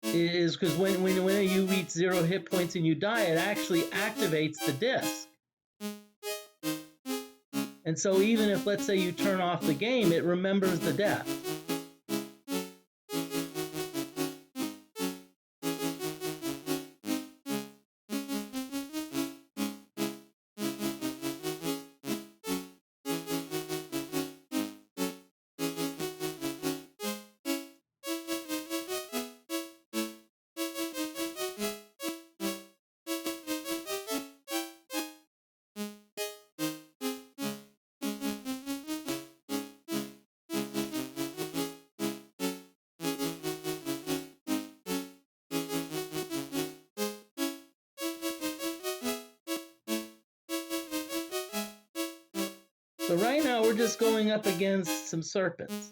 It is because when you reach 0 hit points and you die, it actually activates the disc. And so even if, let's say, you turn off the game, it remembers the death. So right now we're just going up against some serpents.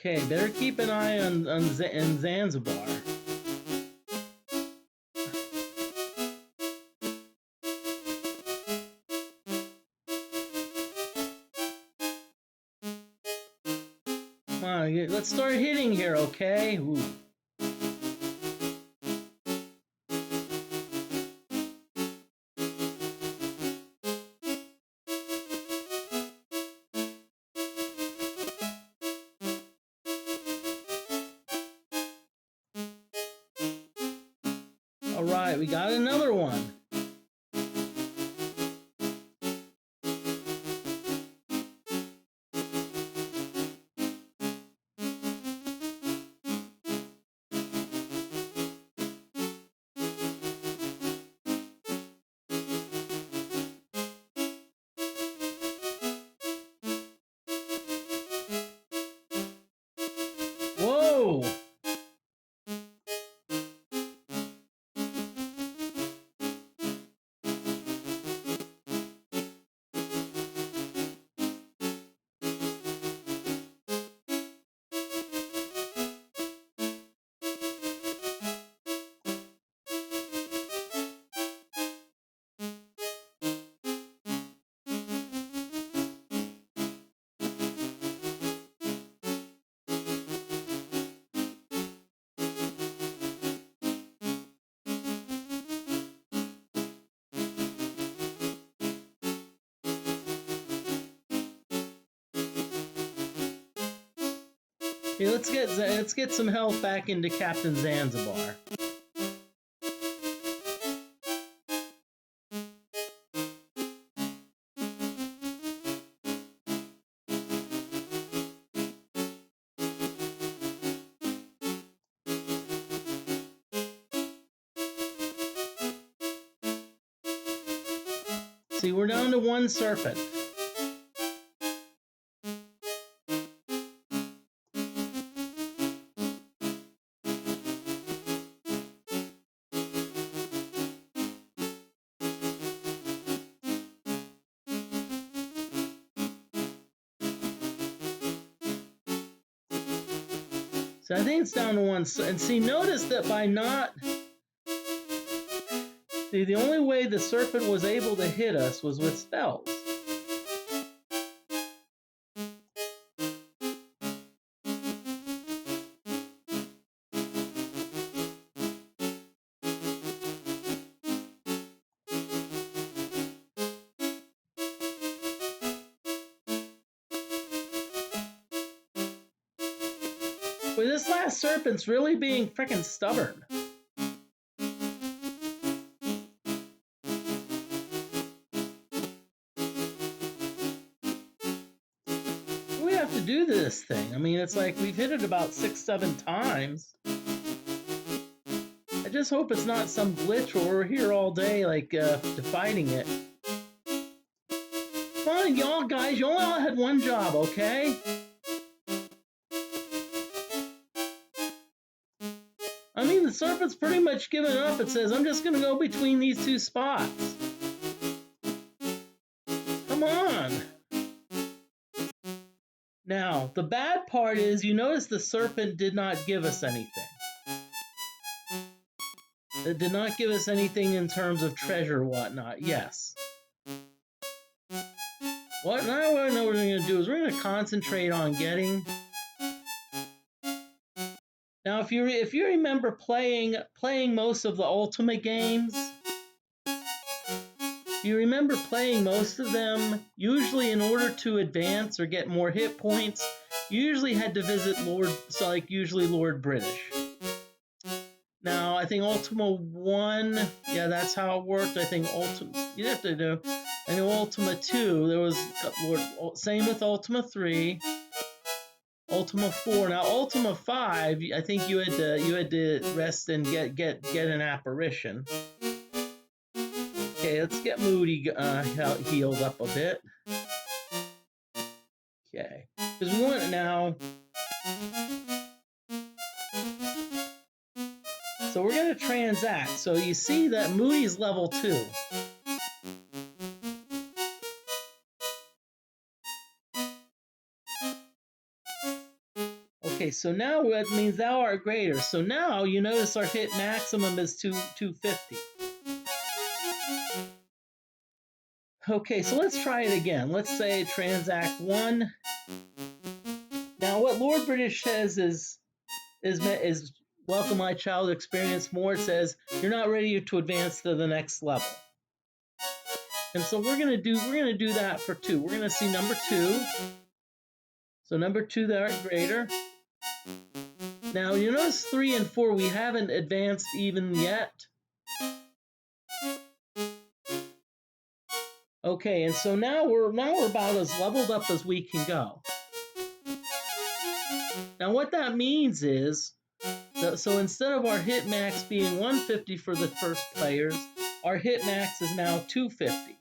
Okay, better keep an eye on in Zanzibar. Come on, let's start hitting here, okay? Ooh. All right, we got another one. Whoa! Hey, let's get some health back into Captain Zanzibar. See, we're down to one serpent. So I think it's down to one. And see, notice that by not... See, the only way the serpent was able to hit us was with spells. But this last serpent's really being freaking stubborn. We have to do this thing. I mean, it's like we've hit it about 6-7 times. I just hope it's not some glitch where we're here all day, like, fighting it. Come on, y'all guys, you all had one job, okay? I mean, the serpent's pretty much given up. It says, I'm just going to go between these two spots. Come on. Now, the bad part is, you notice the serpent did not give us anything. It did not give us anything in terms of treasure or whatnot. Yes. What I know what we're going to do is we're going to concentrate on getting... Now, if you remember playing most of the Ultima games, you remember playing most of them, usually in order to advance or get more hit points, you usually had to visit usually Lord British. Now, I think Ultima 1, yeah, that's how it worked. I think you'd have to do, I know Ultima 2, there was same with Ultima 3. Ultima 4. Now Ultima 5, I think you had to rest and get an apparition. Okay, let's get Moody healed up a bit. Okay, because we want it now. So we're gonna transact. So you see that Moody's level 2. Okay, Okay, so now that means thou art greater. So now you notice our hit maximum is 250. Okay, so let's try it again. Let's say transact 1. Now what Lord British says is welcome my child, experience more. It says you're not ready to advance to the next level. And so we're gonna do that for 2. We're gonna see number 2. So number 2, thou art greater. Now you notice 3 and 4 we haven't advanced even yet. Okay, and so now we're about as leveled up as we can go. Now what that means is, so instead of our hit max being 150 for the first players, our hit max is now 250.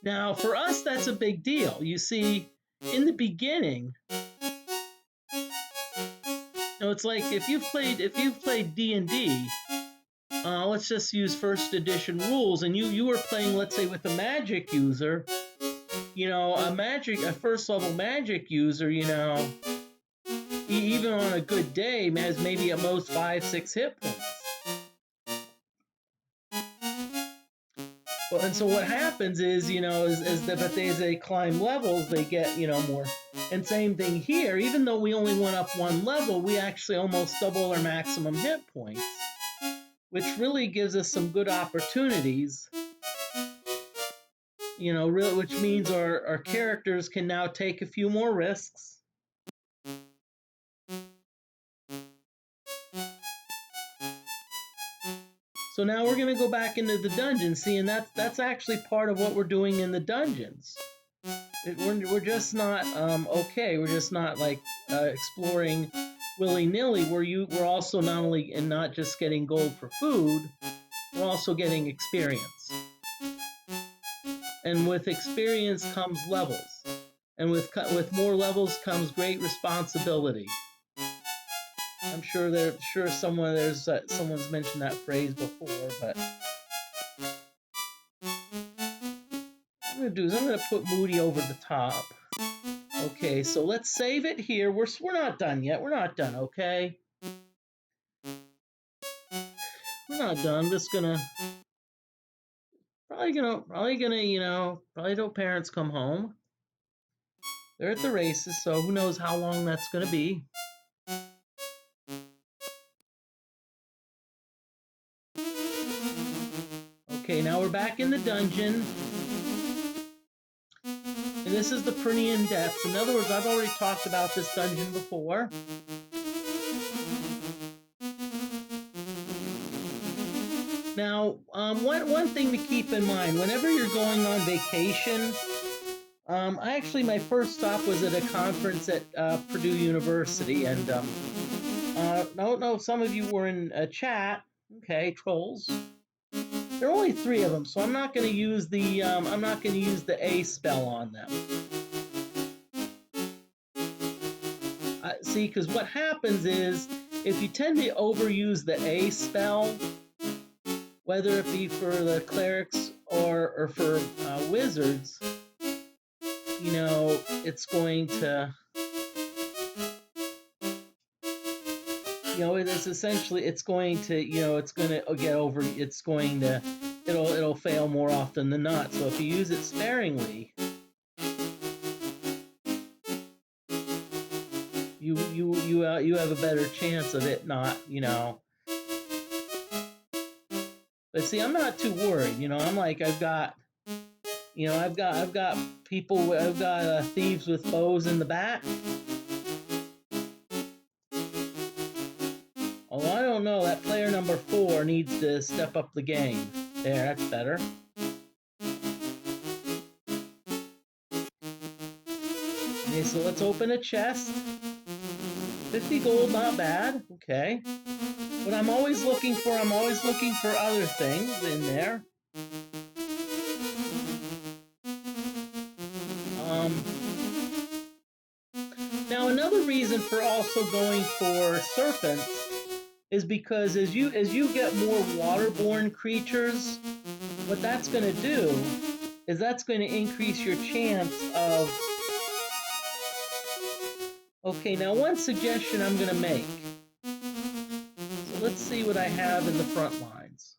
Now for us that's a big deal. You see, in the beginning, it's like if you've played D&D, let's just use first edition rules, and you were playing, let's say, with a magic user. A first level magic user, even on a good day has maybe at most 5-6 hit points. Well, and so what happens is, as they climb levels, they get, more. And same thing here, even though we only went up 1 level, we actually almost double our maximum hit points, which really gives us some good opportunities, which means our characters can now take a few more risks. So now we're going to go back into the dungeon, see, and that's actually part of what we're doing in the dungeons. We're just not we're just not like exploring willy-nilly. We're also not just getting gold for food, we're also getting experience. And with experience comes levels, and with more levels comes great responsibility. I'm sure someone's mentioned that phrase before, but what I'm gonna do is I'm gonna put Moody over the top. Okay, so let's save it here. We're not done yet. We're not done. Okay, we're not done. I'm just gonna probably till parents come home. They're at the races, so who knows how long that's gonna be. Okay, now we're back in the dungeon. And this is the Pernian Depths. In other words, I've already talked about this dungeon before. Now, one thing to keep in mind, whenever you're going on vacation, my first stop was at a conference at Purdue University, and no, some of you were in a chat. Okay, trolls. There are only 3 of them, so I'm not going to use the A spell on them. See, because what happens is if you tend to overuse the A spell, whether it be for the clerics or for wizards, it's going to. It'll fail more often than not. So if you use it sparingly, you have a better chance of it not, But see, I'm not too worried. I'm like, I've got thieves with bows in the back. Oh, I don't know. That player number 4 needs to step up the game. There, that's better. Okay, so let's open a chest. 50 gold, not bad. Okay. But I'm always looking for other things in there. Now another reason for also going for serpents is because as you get more waterborne creatures, what that's going to do is that's going to increase your chance of Okay, now one suggestion I'm going to make. So let's see what I have in the front lines.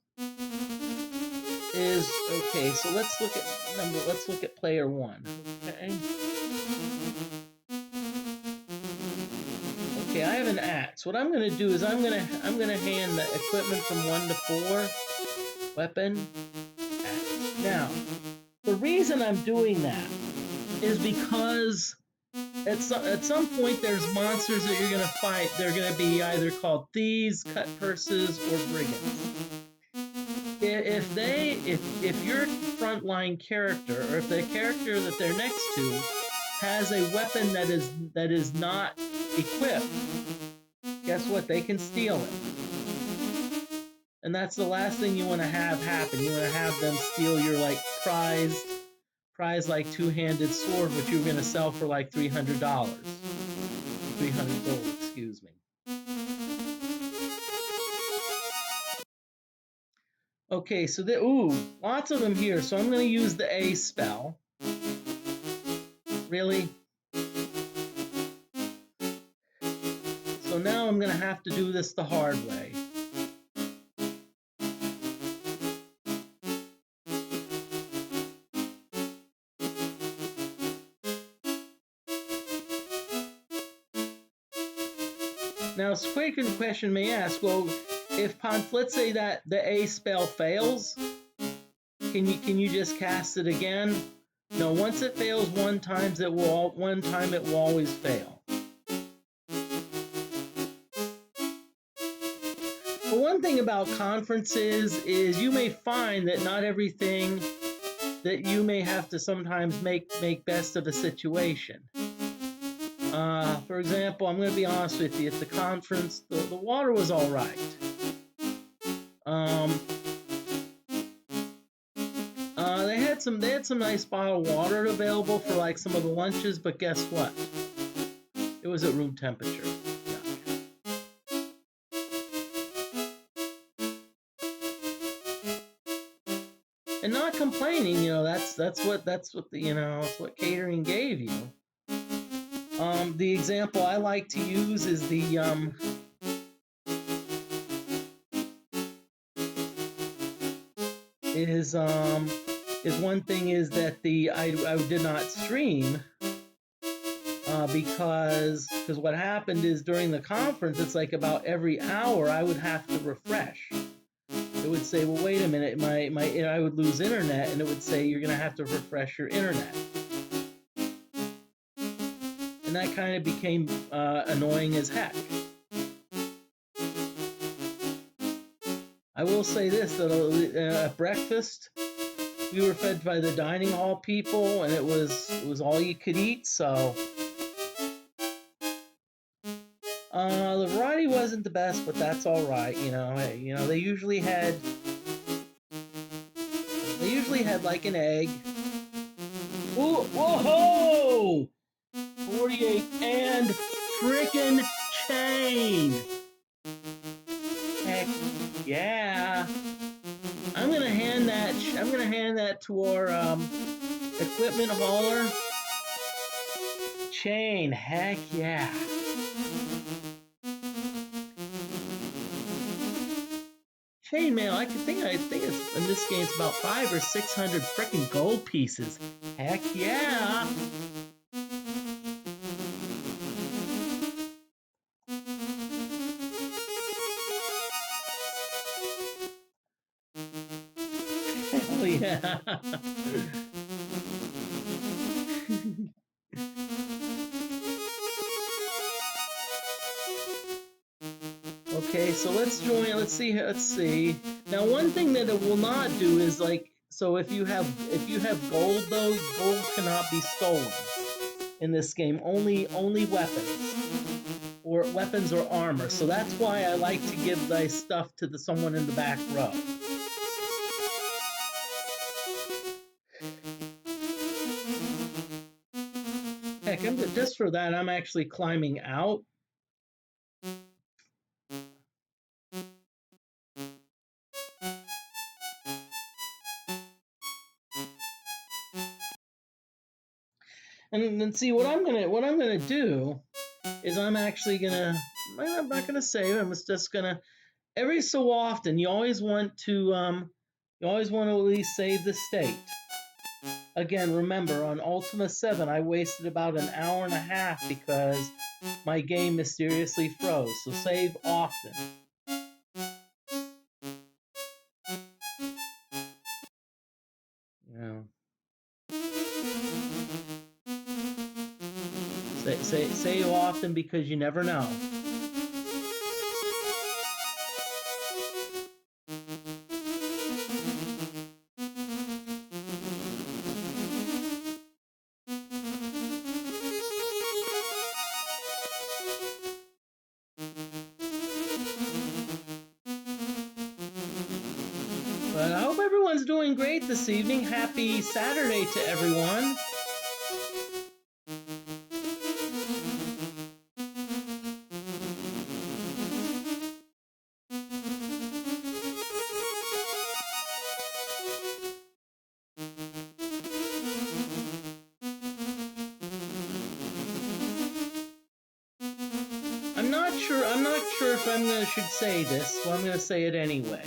Okay, so let's look at player one. Okay. Okay, I have an axe. What I'm going to do is I'm going to hand the equipment from 1 to 4. Weapon, axe. Now, the reason I'm doing that is because at some point there's monsters that you're going to fight. They're going to be either called thieves, cut purses, or brigands. If your frontline character, or if the character that they're next to has a weapon that is not equipped, guess what? They can steal it. And that's the last thing you want to have happen. You want to have them steal your like prize like two-handed sword, which you're going to sell for like $300. 300 gold, excuse me. Okay, so lots of them here. So I'm going to use the A spell. Really? So now I'm going to have to do this the hard way. Now, a question may ask, well, if let's say that the A spell fails, can you just cast it again? No, once it fails one time it will always fail. But one thing about conferences is you may find that not everything that you may have to sometimes make best of a situation. For example, I'm going to be honest with you. At the conference, the water was all right. They had some nice bottled water available for like some of the lunches, but guess what? It was at room temperature. And not complaining, that's what what catering gave you. The example I like to use is one thing is that I did not stream because what happened is during the conference, it's like about every hour I would have to refresh. It would say, well, wait a minute, I would lose internet, and it would say you're going to have to refresh your internet. And that kind of became annoying as heck. I will say this, that at breakfast, we were fed by the dining hall people, and it was all you could eat, so the variety wasn't the best, but that's all right. They usually had like an egg. Ooh, whoa! 48 and frickin' chain. Heck yeah! I'm gonna hand that to our equipment hauler. Chain, heck yeah! Chainmail, I think it's in this game it's about 500 or 600 freaking gold pieces. Heck yeah! Hell yeah! Okay, so let's see. Now, one thing that it will not do is so if you have gold though, gold cannot be stolen in this game. Only weapons or armor. So that's why I like to give thy stuff to someone in the back row. Heck, just for that, I'm actually climbing out. And then see what I'm gonna do is I'm actually gonna, I'm not gonna save. I'm just gonna, every so often, you always want to at least save the state. Again, remember, on Ultima 7, I wasted about an hour and a half because my game mysteriously froze, so save often. Yeah. Save often because you never know. But I hope everyone's doing great this evening. Happy Saturday to everyone. I'm not sure if should say this, so I'm gonna say it anyway.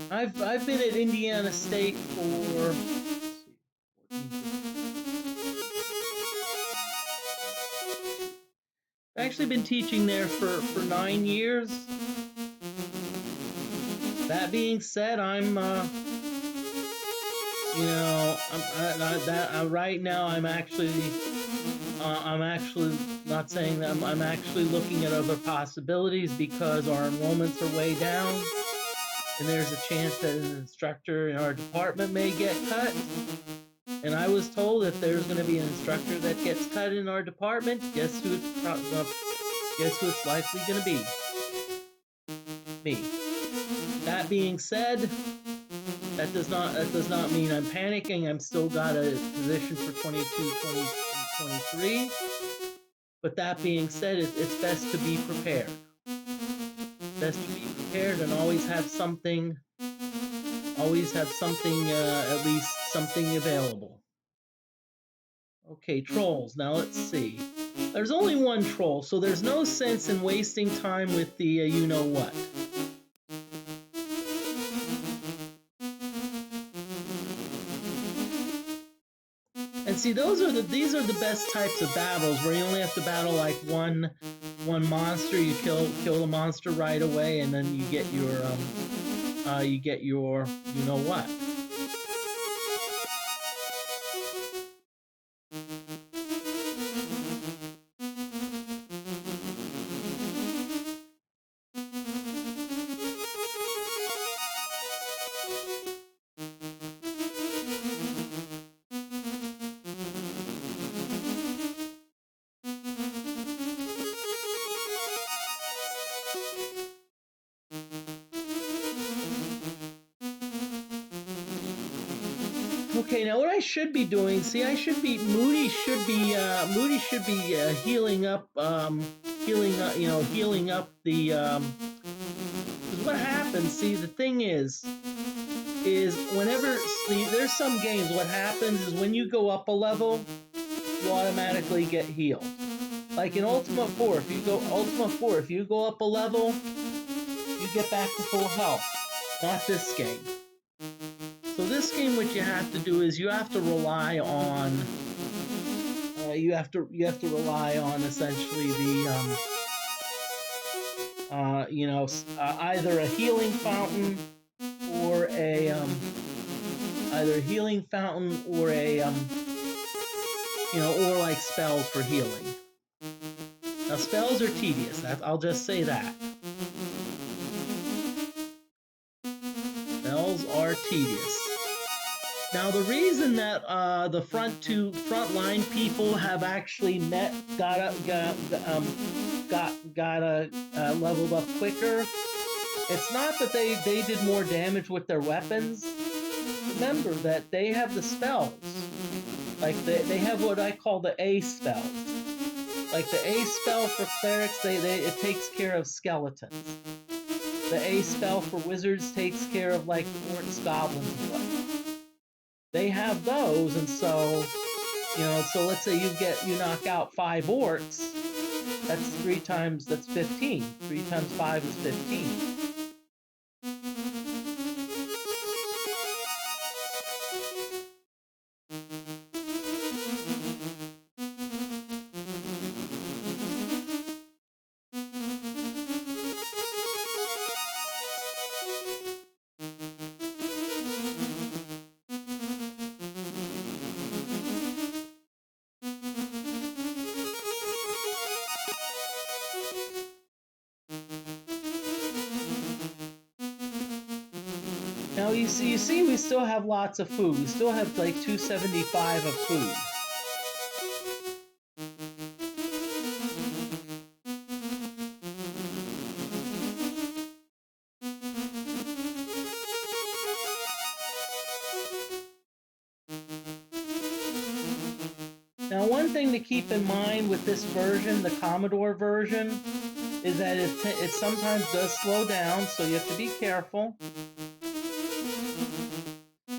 I've been at Indiana State for I've actually been teaching there for 9 years. That being said, I'm right now I'm actually not saying that I'm actually looking at other possibilities because our enrollments are way down, and there's a chance that an instructor in our department may get cut. And I was told if there's going to be an instructor that gets cut in our department, guess who it's likely going to be? Me. That being said, that does not mean I'm panicking. I'm still got a position for 23. But that being said, it's best to be prepared. Best to be prepared and always have something. At least something available. Okay, trolls. Now let's see. There's only one troll, so there's no sense in wasting time with the you-know-what. And see, these are the best types of battles where you only have to battle like one monster. You kill the monster right away, and then you get your you-know-what. Okay, now what I should be doing, see, Moody should be healing up the, because what happens, see, the thing is whenever, see, there's some games, what happens is when you go up a level, you automatically get healed. Like in Ultima 4, if you go up a level, you get back to full health. Not this game. So this game, what you have to do is you have to rely on essentially the either a healing fountain or or like spells for healing. Now spells are tedious. I'll just say that. Spells are tedious. Now the reason that the frontline people have actually leveled up quicker, it's not that they did more damage with their weapons. Remember that they have the spells. Like they have what I call the A spells. Like the A spell for clerics, it takes care of skeletons. The A spell for wizards takes care of like orcs, goblins, and whatnot. They have those, and so You know, so let's say you knock out 5 orcs. That's 3 times, that's 15. 3 times 5 is 15. Now you see we still have lots of food. We still have like 275 of food. Now one thing to keep in mind with this version, the Commodore version, is that it sometimes does slow down, so you have to be careful.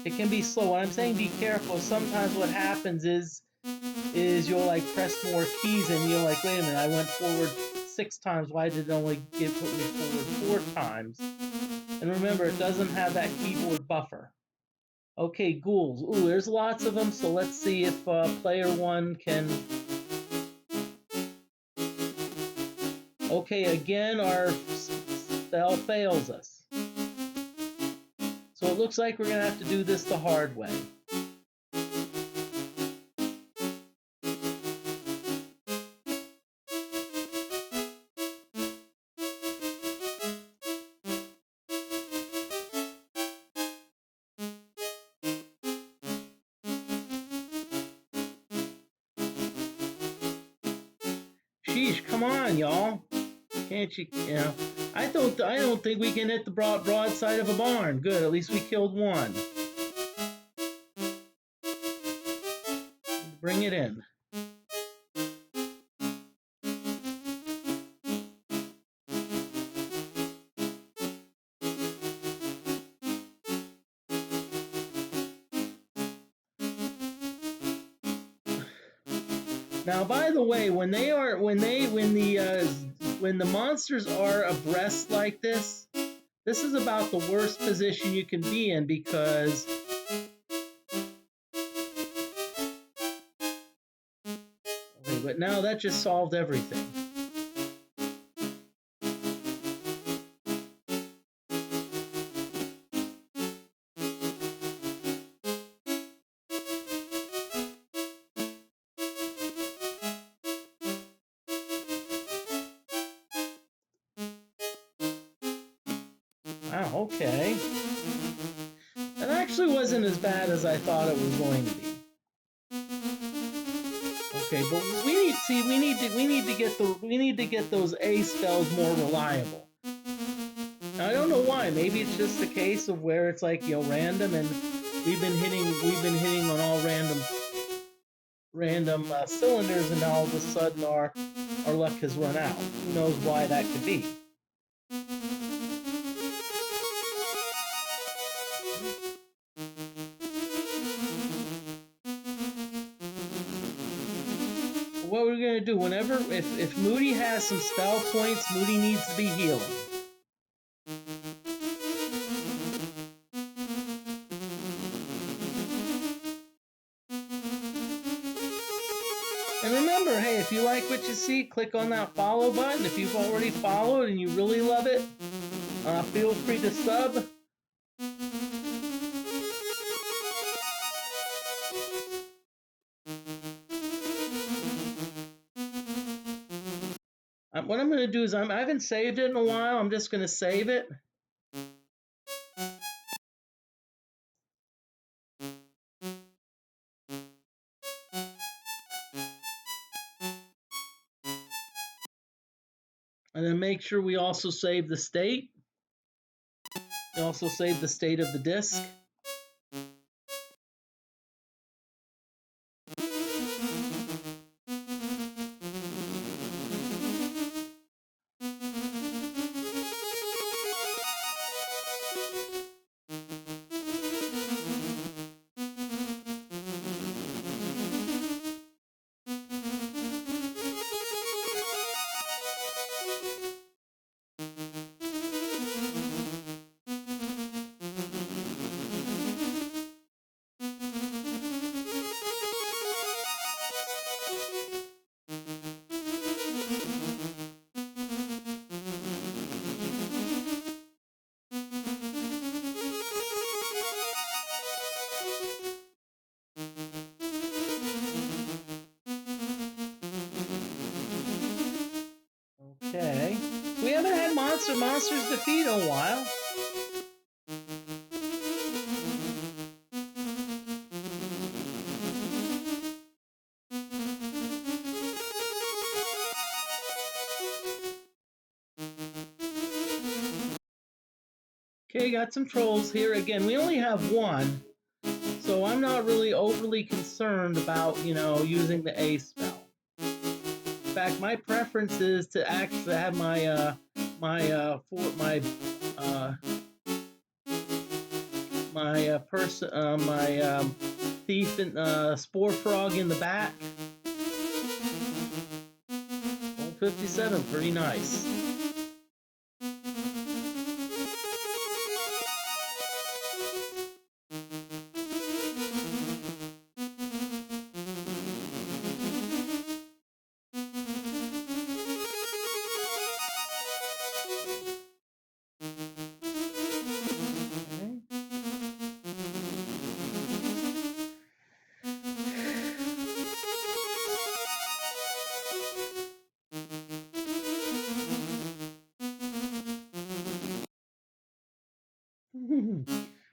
It can be slow. When I'm saying be careful, sometimes what happens is you'll like press more keys and you're like, wait a minute, I went forward 6 times. Why did it only put me forward 4 times? And remember, it doesn't have that keyboard buffer. Okay, ghouls. Ooh, there's lots of them, so let's see if player 1 can... Okay, again, our spell fails us. So it looks like we're going to have to do this the hard way. Sheesh, come on, y'all. Can't you, I don't think we can hit the broadside of a barn. Good, at least we killed one. Bring it in. Now, by the way, when the monsters are abreast like this is about the worst position you can be in because okay, but now that just solved everything. Wow, okay. That actually wasn't as bad as I thought it was going to be. Okay, but we need to get those A spells more reliable. Now I don't know why. Maybe it's just a case of where it's like, random, and we've been hitting on all random cylinders, and now all of a sudden our luck has run out. Who knows why that could be? What we're gonna do, if Moody has some spell points, Moody needs to be healing. And remember, hey, if you like what you see, click on that follow button. If you've already followed and you really love it, feel free to sub. What I'm going to do is I haven't saved it in a while. I'm just going to save it. And then make sure we also save the state. We also save the state of the disk. Monsters defeat in a while. Okay, got some trolls here. Again, we only have one, so I'm not really overly concerned about, using the A spell. In fact, my preference is to actually have my thief and spore frog in the back. Old 57, pretty nice.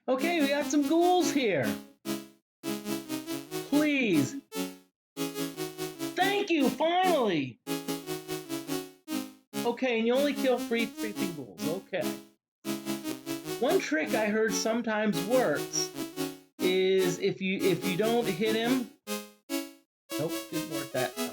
Okay, we got some ghouls here. Please. Thank you, finally. Okay, and you only kill 3 creeping ghouls. Okay. One trick I heard sometimes works is if you don't hit him. Nope, didn't work that time.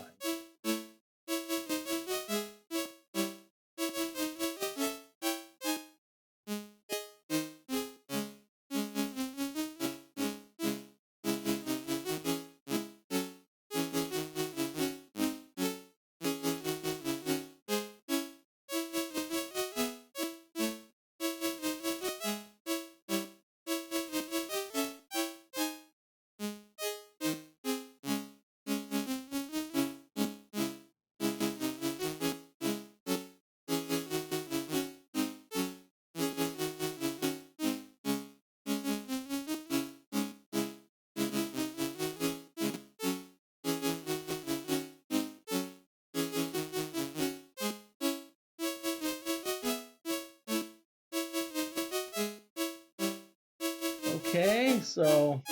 Okay, so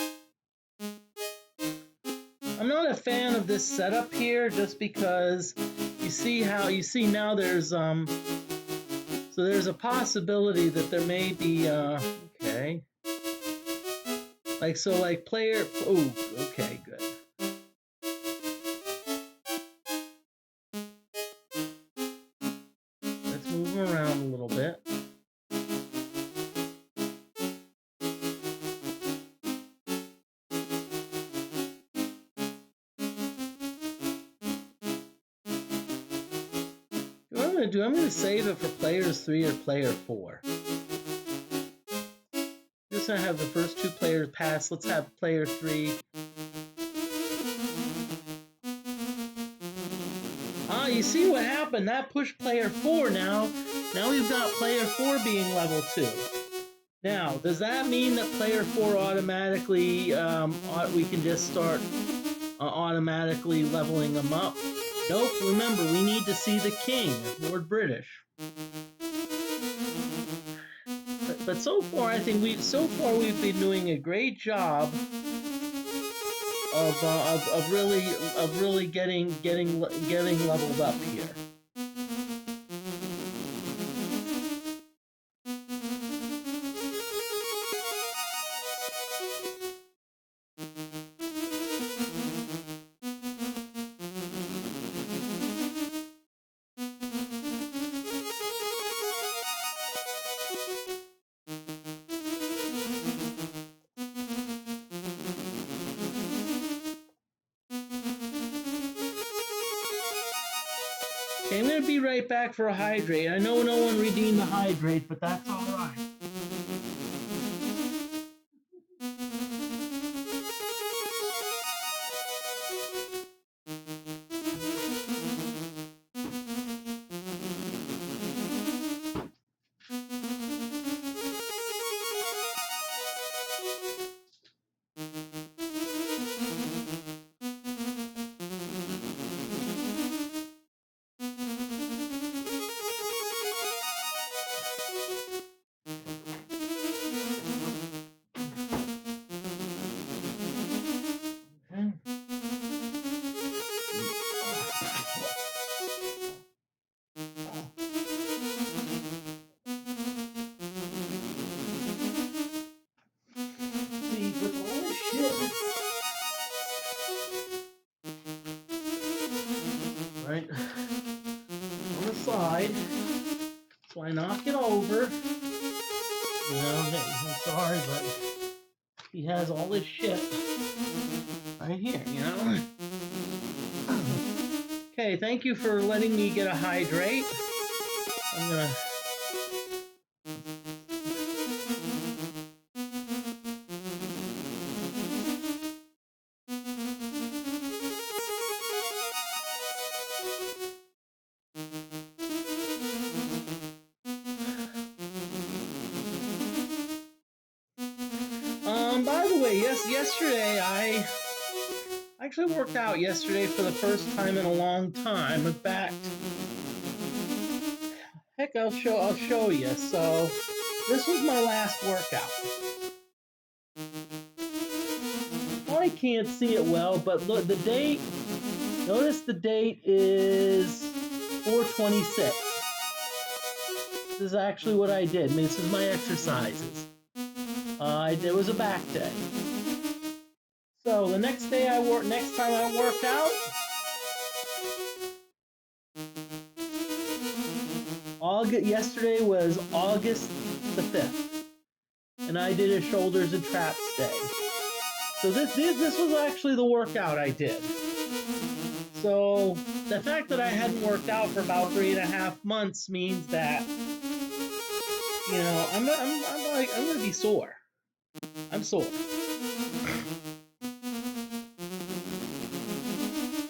I'm not a fan of this setup here just because you see now there's so there's a possibility that there may be okay. Like player okay, good. Let's move them around a little bit. I'm going to save it for players 3 or player 4. Just going to have the first 2 players pass. Let's have player 3. Ah, you see what happened? That pushed player 4 now. Now we've got player 4 being level 2. Now, does that mean that player 4 automatically, we can just start automatically leveling them up? Nope, remember, we need to see the king, Lord British. But so far, I think we've been doing a great job of really getting leveled up here. Okay, I'm going to be right back for a hydrate. I know no one redeemed the hydrate, but that's all right. talk it over. You know, hey, I'm sorry, but he has all this shit right here, you know? Okay, thank you for letting me get a hydrate. I'm gonna... By the way, yesterday I actually worked out yesterday for the first time in a long time. In fact, heck, I'll show you. So, this was my last workout. I can't see it well, but look, the date, notice the date is 4/26. This is actually what I did. I mean, this is my exercises. It was a back day. So the next time I worked out, yesterday was August the 5th, and I did a shoulders and traps day. So this was actually the workout I did. So the fact that I hadn't worked out for about 3.5 months means that, you know, I'm gonna be sore. I'm sore.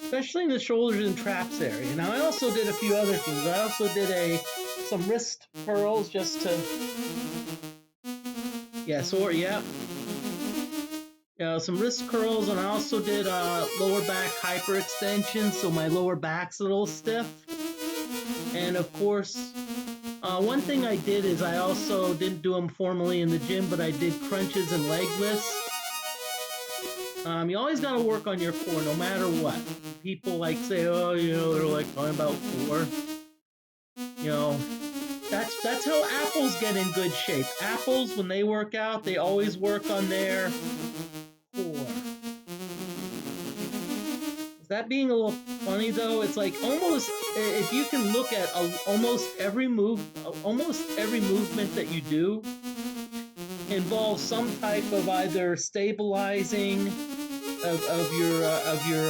Especially in the shoulders and traps area. Now, I also did a few other things. I also did some wrist curls just to, some wrist curls, and I also did lower back hyperextension, so my lower back's a little stiff. And of course, one thing I did is I also didn't do them formally in the gym, but I did crunches and leg lifts. You always got to work on your core no matter what. People like say, oh, you know, they're like talking about core. You know, that's how apples get in good shape. Apples, when they work out, they always work on their core. Is that being a little funny though? It's like almost, if you can look at almost every movement that you do involves some type of either stabilizing of your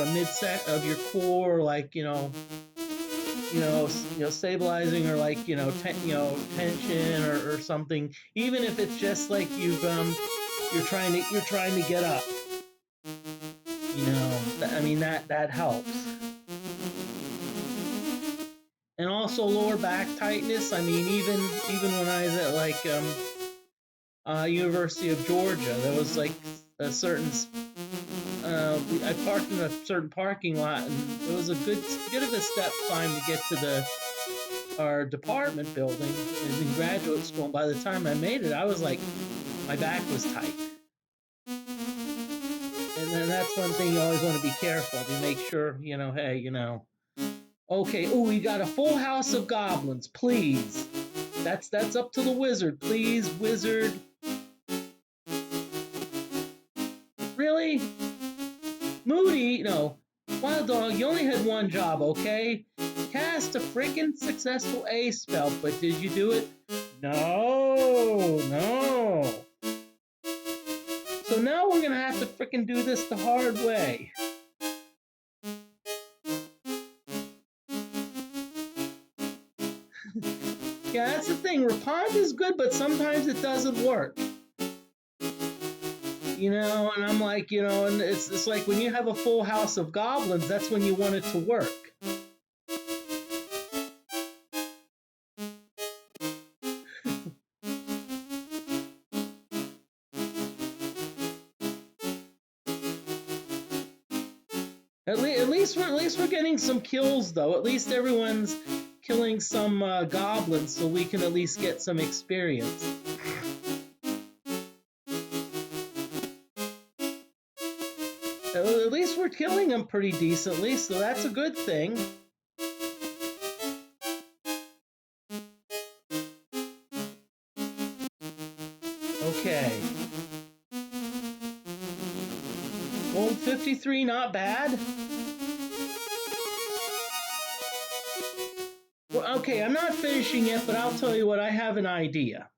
midset of your core, like stabilizing, or like tension or something. Even if it's just like you're trying to get up. I mean that helps. And also lower back tightness. I mean, even when I was at like University of Georgia, there was like a certain I parked in a certain parking lot, and it was a good of a step climb to get to our department building in graduate school. And by the time I made it, I was like, my back was tight. And then that's one thing you always want to be careful to make sure, okay, oh, we got a full house of goblins, please. That's up to the wizard, please, wizard. Really? Moody, no. Wild Dog, you only had one job, okay? Cast a freaking successful A spell, but did you do it? No. So now we're gonna have to freaking do this the hard way. Yeah, that's the thing. Rapond is good, but sometimes it doesn't work. And I'm like, and it's like when you have a full house of goblins, that's when you want it to work. At least we're getting some kills, though. At least everyone's killing some goblins, so we can at least get some experience. At least we're killing them pretty decently, so that's a good thing. Okay. Gold 53, not bad. Okay, I'm not finishing it, but I'll tell you what, I have an idea.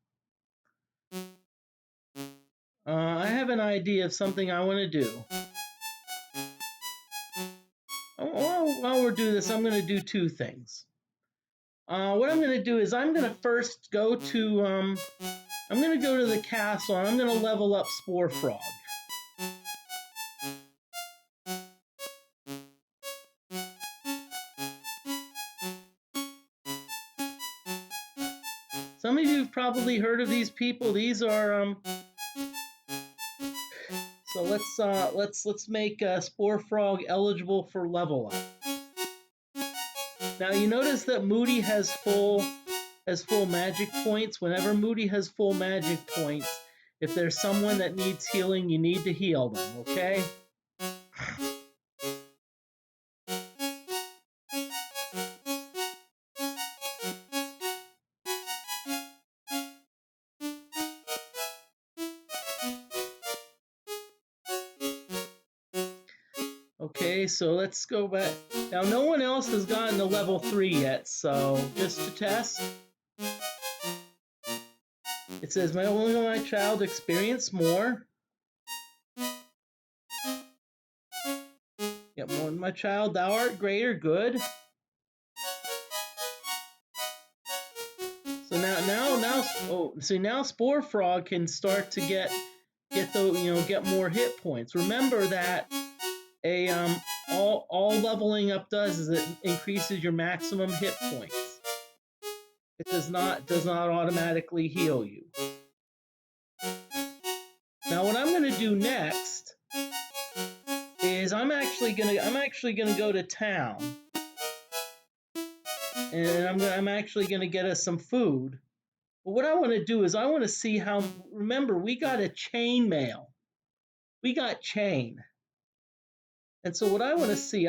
I have an idea of something I want to do. While we're doing this, I'm going to do two things. What I'm going to do is I'm going to first go to I'm going to go to the castle and I'm going to level up Spore Frog. Some of you have probably heard of these people. These are so let's make Spore Frog eligible for level up. Now you notice that Moody has full magic points. Whenever Moody has full magic points, if there's someone that needs healing, you need to heal them, okay? Okay, so let's go back. Now, no one else has gotten to level 3 yet, so just to test. It says, only my child experience more. Yep, more than my child, thou art greater, good. So now Spore Frog can start to get more hit points. Remember that all leveling up does is it increases your maximum hit points. It does not automatically heal you. Now what I'm going to do next is I'm actually gonna go to town, and I'm actually gonna get us some food. But what I want to do is I want to see how. Remember, we got a chain mail. We got chain. And so what I want to see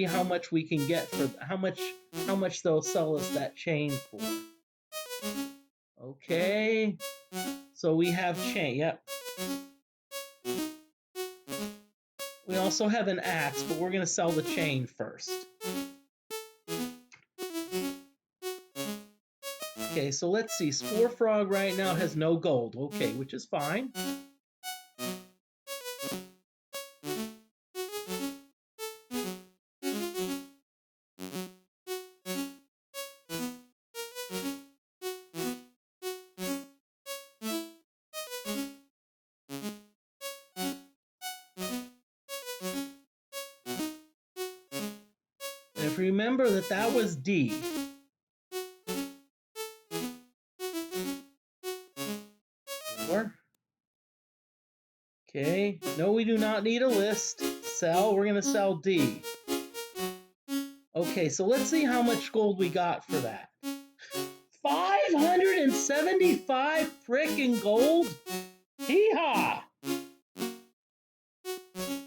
how much we can get for how much they'll sell us that chain for. Okay, so we have chain. Yep. We also have an axe, but we're gonna sell the chain first. Okay, so let's see. Spore Frog right now has no gold. Okay, which is fine. If you remember that was D. Okay, no, we do not need a list. Sell, we're gonna sell D. Okay, so let's see how much gold we got for that. 575 frickin' gold? Hee-haw!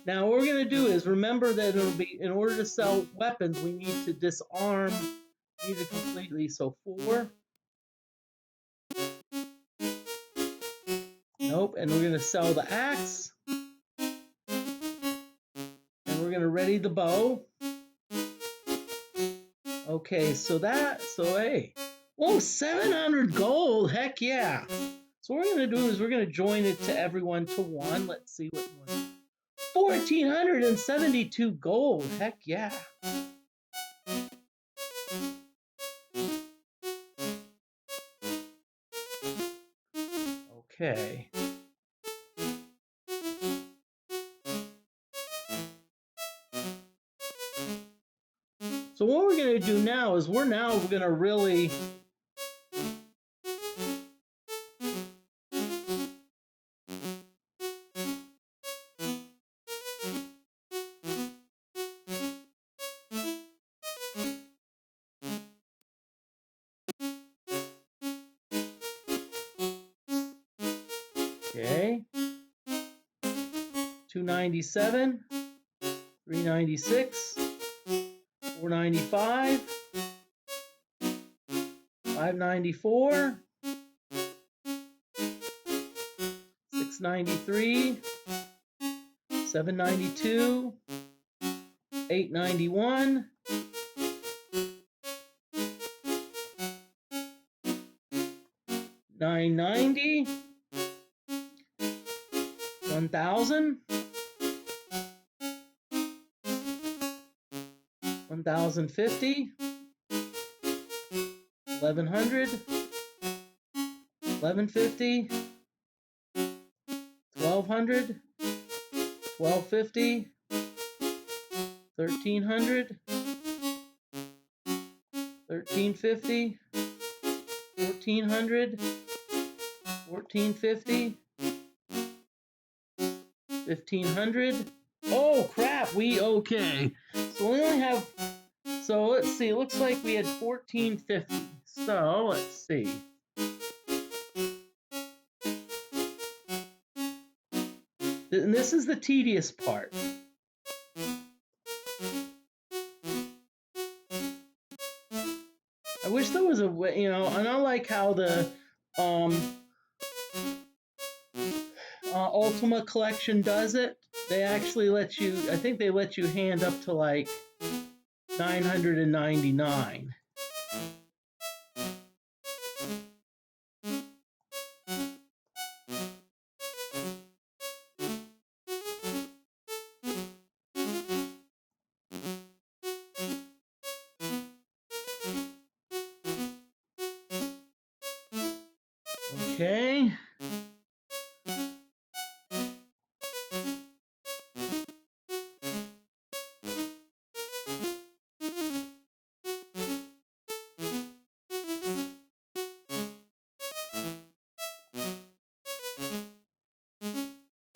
Now what we're gonna do is remember that it'll be, in order to sell weapons, we need to disarm either completely. So 4. Nope, and we're gonna sell the axe. And we're gonna ready the bow. Okay, so hey. Whoa, 700 gold, heck yeah. So what we're gonna do is we're gonna join it to everyone to 1. Let's see what one. 1,472 gold, heck yeah. Okay. So what we're gonna do now is we're gonna really okay. 297, 396, 495, 594, 693, 792, 891, 90, 1,000, 1,050, 1,100, 1,150, 1,200, 1,250, 1,300, 1,350, 1,400, 1,450, 1,500. Oh crap, okay. So we only have, so let's see, it looks like we had 1,450. So let's see. And this is the tedious part. I wish there was a way, and I like how the Ultima collection does it. They actually let you, I think they let you hand up to like 999. Okay.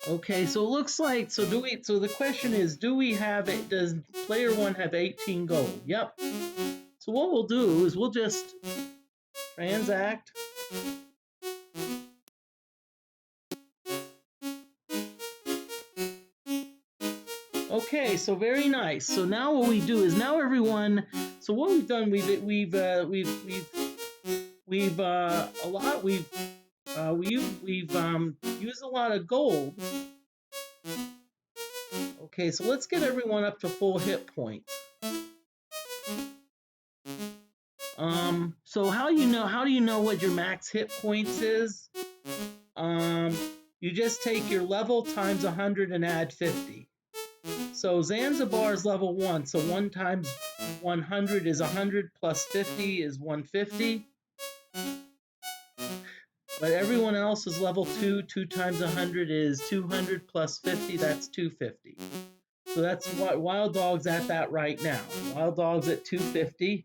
Okay, so it looks like, so the question is, do we have it, does player one have 18 gold? Yep. So what we'll do is we'll just transact. Okay, so very nice. So now what we do is now everyone, so what we've done, we've used a lot of gold. Okay, so let's get everyone up to full hit points. So how do you know what your max hit points is? You just take your level times 100 and add 50. So Zanzibar is level 1, so 1 times 100 is 100 plus 50 is 150. But everyone else is level 2. 2 times 100 is 200 plus 50, that's 250. So that's what Wild Dog's at that right now. Wild Dog's at 250.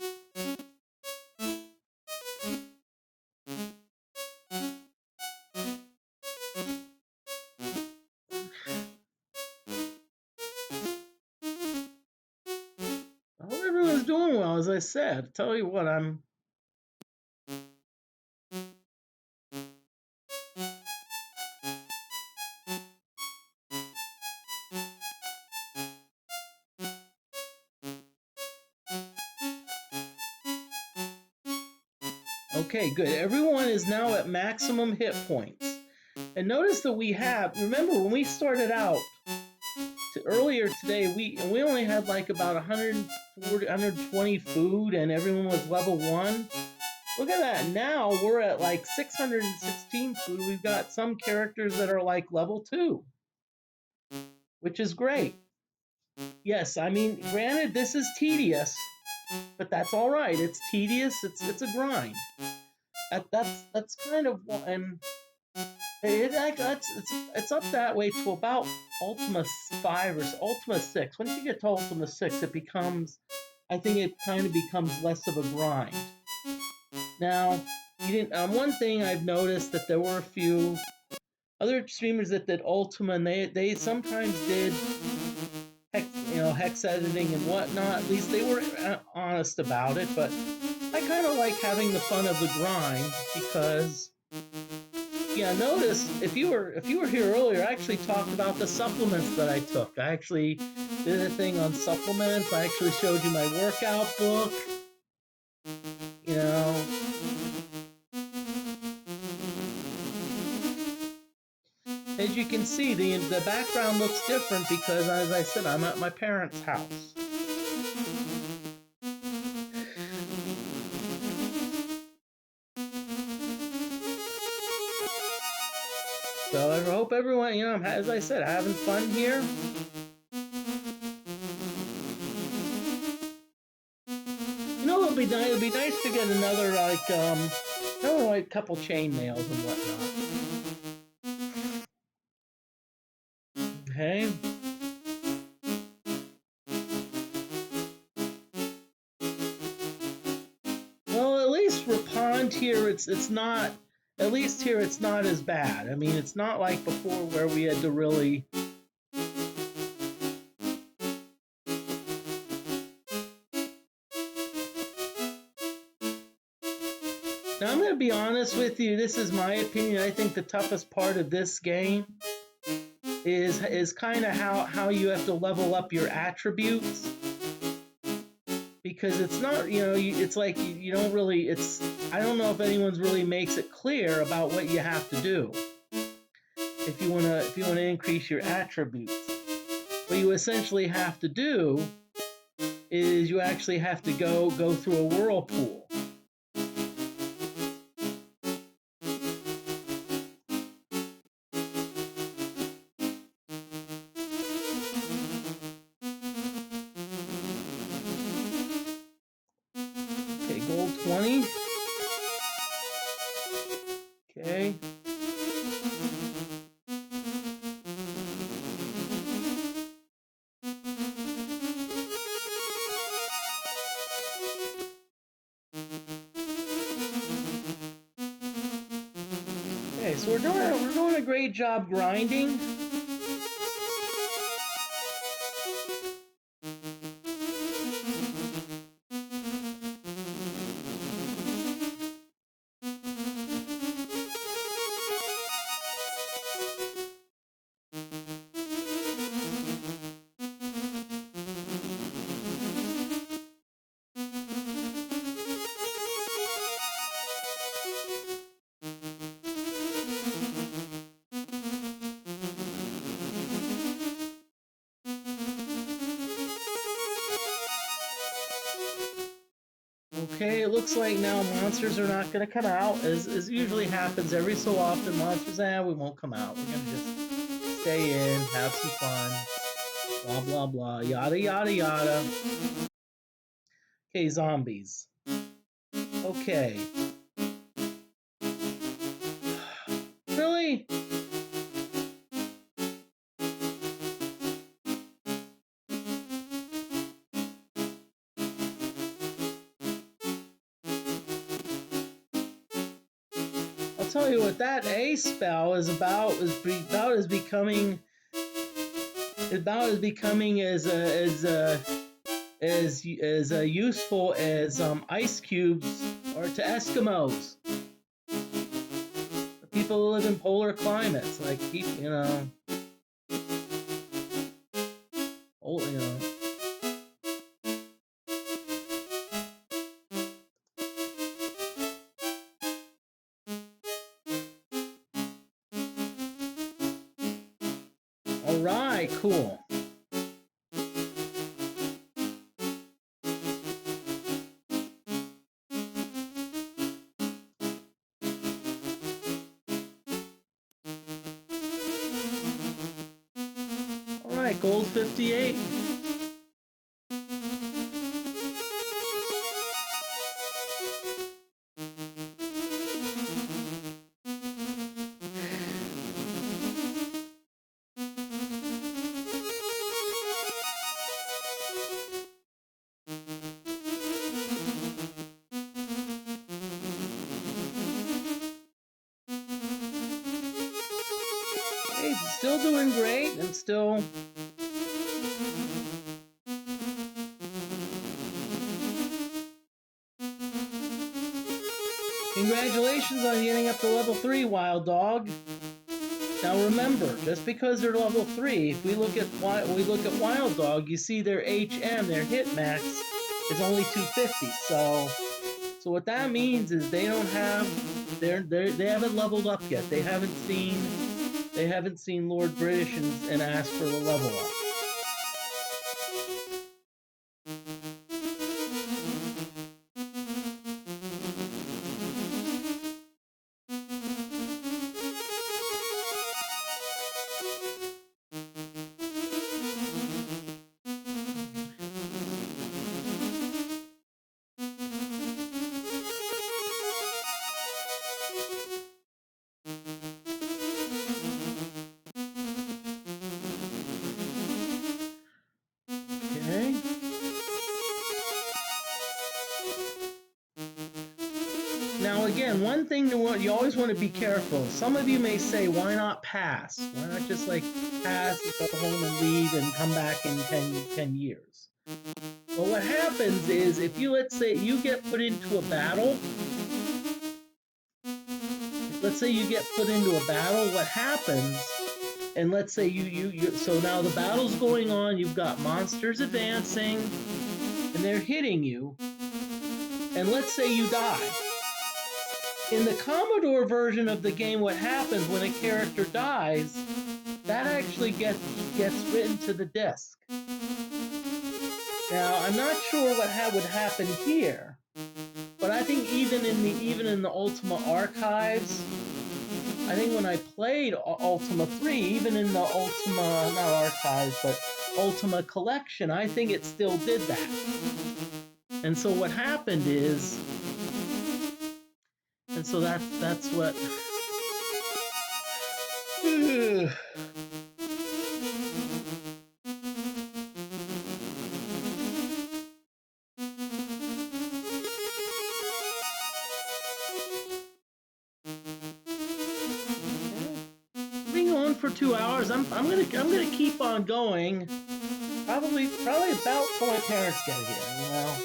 I hope everyone's doing well, as I said. I tell you what, I'm... Okay, good. Everyone is now at maximum hit points. And notice that we have, remember when we started out earlier today, we only had like about 140, 120 food and everyone was level 1. Look at that. Now we're at like 616 food. We've got some characters that are like level 2, which is great. Yes, I mean, granted, this is tedious, but that's all right. It's tedious. It's a grind. That's kind of what, and it's up that way to about Ultima 5 or Ultima 6. Once you get to Ultima 6, it becomes, I think it kind of becomes less of a grind. Now, you didn't. One thing I've noticed that there were a few other streamers that did Ultima, and they sometimes did hex editing and whatnot. At least they were honest about it. But I kind of like having the fun of the grind because, yeah. Notice if you were here earlier, I actually talked about the supplements that I took. I actually did a thing on supplements. I actually showed you my workout book. You know. As you can see, the background looks different because, as I said, I'm at my parents' house. everyone, you know, as I said, having fun here. You know, it'd be nice. It'd be nice to get another like couple chain nails and whatnot. Okay. Well, at least Rapond here, it's not. At least here, it's not as bad. I mean, it's not like before where we had to really. Now, I'm going to be honest with you. This is my opinion. I think the toughest part of this game is kind of how you have to level up your attributes, because it's not, you know, it's like you don't really. It's I don't know if anyone's really makes it clear about what you have to do if you wanna increase your attributes. What you essentially have to do is you actually have to go through a whirlpool. Okay, gold 20. Okay. Okay, so we're doing a great job grinding. Okay, it looks like now monsters are not going to come out, as usually happens every so often. Monsters, we won't come out. We're going to just stay in, have some fun, blah, blah, blah, yada, yada, yada. Okay, zombies. Okay. Really? I'll tell you what that A spell is about as becoming as useful as ice cubes are to Eskimos. The people who live in polar climates, like people, you know, All right, cool. All right, gold 58. Hey, still doing great and still. Congratulations on getting up to level 3, Wild Dog. Now remember, just because they're level 3, if we look at Wild Dog, you see their HM, their hit max, is only 250. So what that means is they don't have, they haven't leveled up yet. They haven't seen Lord British and asked for a level up. again, one thing you always want to be careful. Some of you may say, why not pass? Why not just like pass and go home and leave and come back in 10 years? Well, what happens is if you, let's say you get put into a battle, what happens, and let's say so now the battle's going on, you've got monsters advancing, and they're hitting you, and let's say you die. In the Commodore version of the game, what happens when a character dies, that actually gets written to the disk. Now, I'm not sure what would happen here, but I think even in the Ultima archives, I think when I played Ultima 3, even in the Ultima, not archives, but Ultima collection, I think it still did that. And so what happened is, and so that's what. Being on for 2 hours, I'm gonna keep on going. Probably about till my parents get here. You know.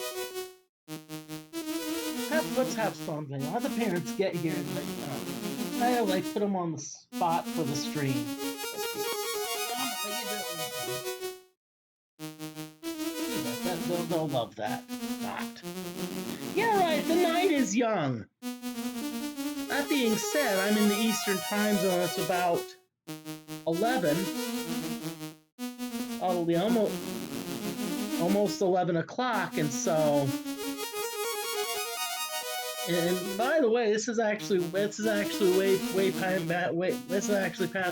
Let's have something. I'll have the parents get here and I put them on the spot for the stream. They'll love that. Not. Yeah, right. The night is young. That being said, I'm in the Eastern time zone. It's about 11. Almost 11 o'clock, and so. And by the way, this is actually past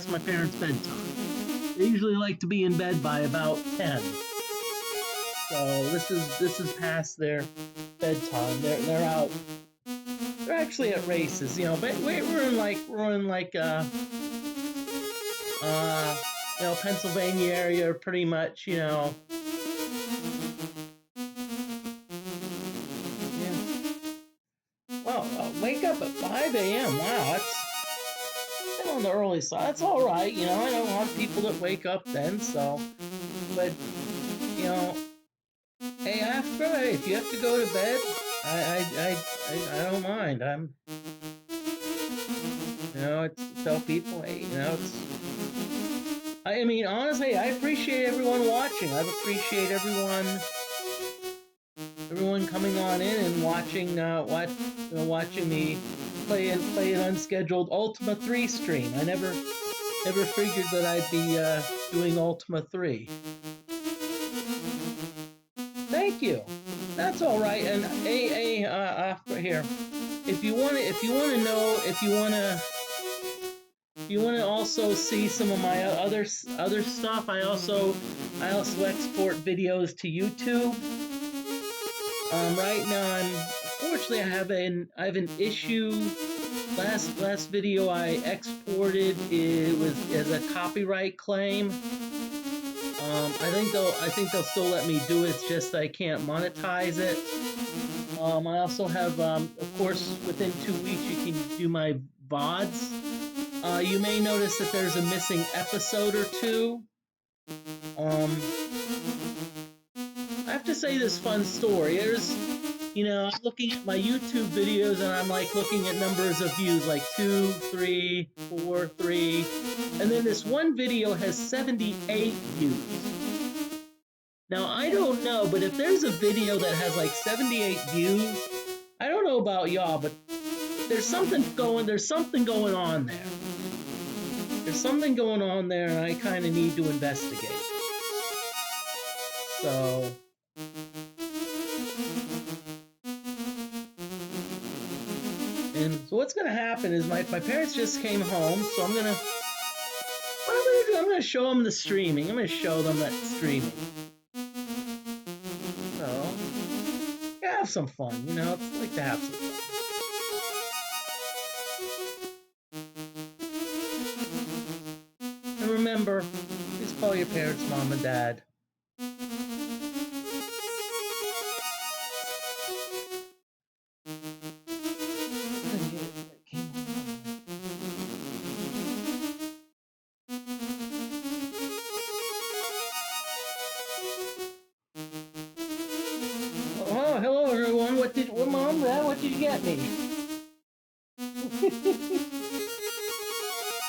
my parents' bedtime. They usually like to be in bed by about 10. So this is past their bedtime. They're out. They're actually at races, you know. But we're in Pennsylvania area, pretty much, you know. Wake up at 5 a.m. Wow, that's on the early side. That's all right, you know. I don't want people that wake up then, so. But, you know, hey, if you have to go to bed, I don't mind. Tell people, hey, you know, I mean, honestly, I appreciate everyone watching. I appreciate everyone coming on in and watching me play an unscheduled Ultima 3 stream. I never figured that I'd be doing Ultima 3. Thank you. That's all right. And here, if you want to also see some of my other stuff, I also export videos to YouTube. Right now, unfortunately I have an issue. Last video I exported, it was as a copyright claim. I think they'll still let me do it. It's just I can't monetize it. I also have, of course, within 2 weeks you can do my VODs. You may notice that there's a missing episode or two. I have to say this fun story. There's, you know, I'm looking at my YouTube videos and I'm like looking at numbers of views, like 2, 3, 4, 3. And then this one video has 78 views. Now, I don't know, but if there's a video that has like 78 views, I don't know about y'all, but there's something going on there. There's something going on there, and I kind of need to investigate. So, and so what's going to happen is my parents just came home, so what I'm going to do, I'm going to show them the streaming. I'm going to show them that streaming. So, have some fun, you know, it's like to have some fun. And remember, please call your parents mom and dad. Mom, Dad, what did you get me?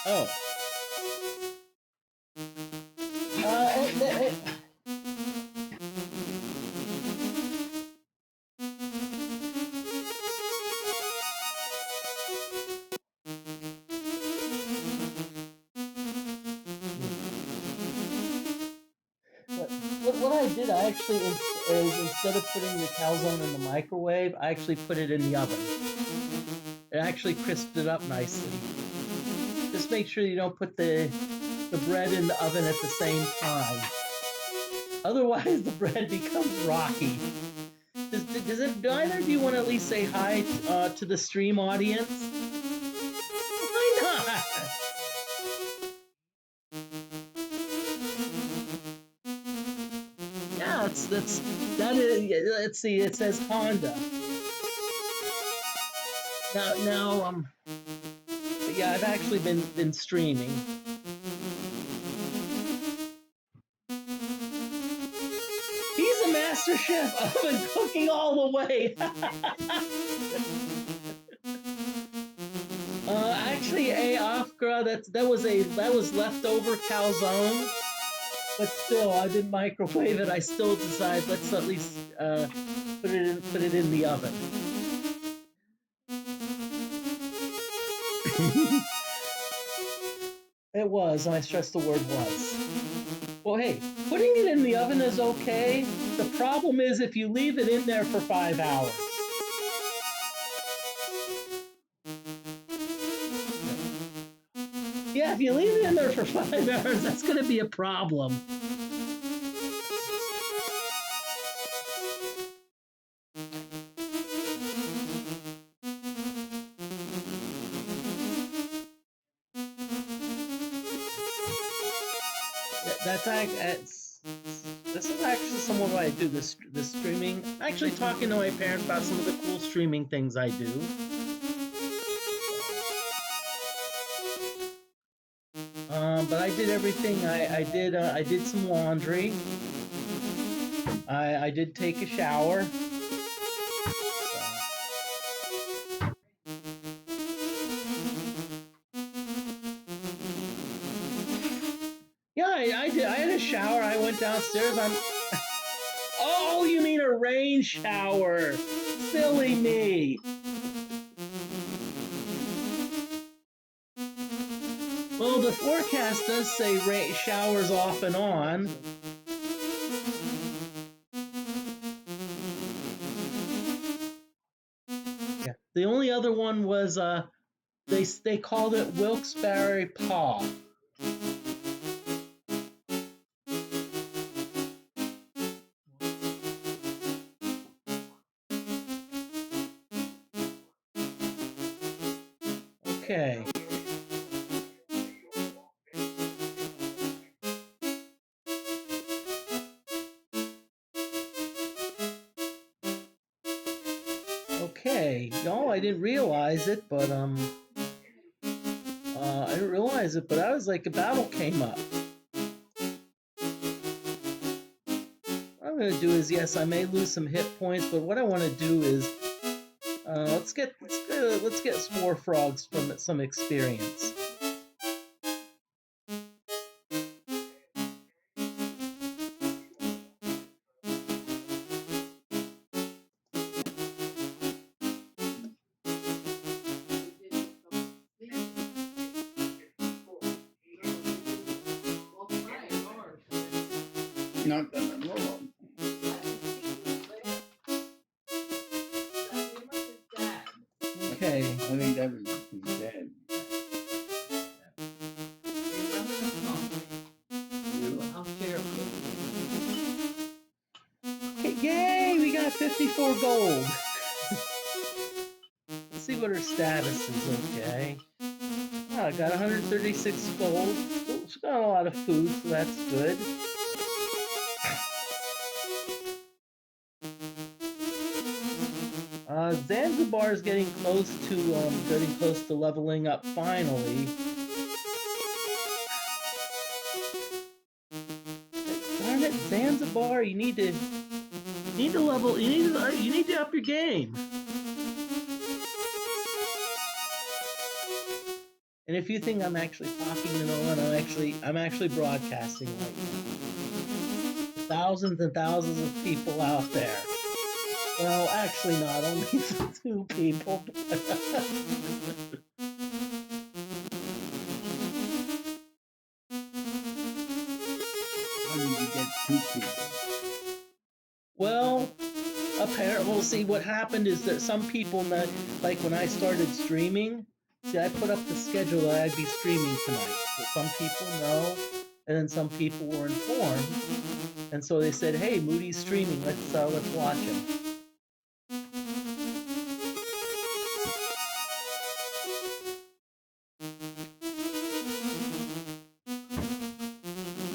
Oh. What I did, I actually, is instead of putting the calzone in the microwave, I actually put it in the oven. It actually crisped it up nicely. Just make sure you don't put the bread in the oven at the same time. Otherwise, the bread becomes rocky. Do either of you want to at least say hi to the stream audience? Why not? Yeah, that is. Let's see. It says Honda. Now yeah, I've actually been streaming. He's a master chef oven cooking all the way. Actually, Afgra, that was leftover calzone, but still, I didn't microwave it. I still decided let's at least put it in the oven. It was, and I stress the word was. Well, hey, putting it in the oven is okay. The problem is if you leave it in there for 5 hours. Yeah, if you leave it in there for 5 hours, that's going to be a problem. This is actually somewhat why I do this streaming. I'm actually talking to my parents about some of the cool streaming things I do. But I did everything. I did some laundry. I did take a shower. Yeah, I did. I had a shower. I went downstairs. Oh, you mean a rain shower? Silly me. Well, the forecast does say rain showers off and on. Yeah. The only other one was they called it Wilkes-Barre Paw. Okay. Okay. No, I didn't realize it, but I didn't realize it, but I was like, a battle came up. What I'm gonna do is, yes, I may lose some hit points, but what I want to do is, let's get Spore Frogs from some experience. Not that I know of. Okay. I think that was dead. Okay, yay! We got 54 gold. Let's see what her status is. Okay. Oh, I got 136 gold. She's got a lot of food, so that's good. Zanzibar is getting close to leveling up finally. Darn it, Zanzibar, you need to You need to level. You need to up your game. And if you think I'm actually talking to no one, I'm actually broadcasting right now. Thousands and thousands of people out there. Well, actually not, only 2 people. How did you get 2 people? Well, apparently, we'll see what happened is that some people, like when I started streaming, see, I put up the schedule that I'd be streaming tonight. So some people know, and then some people were informed, and so they said, "Hey, Moody's streaming. Let's watch him."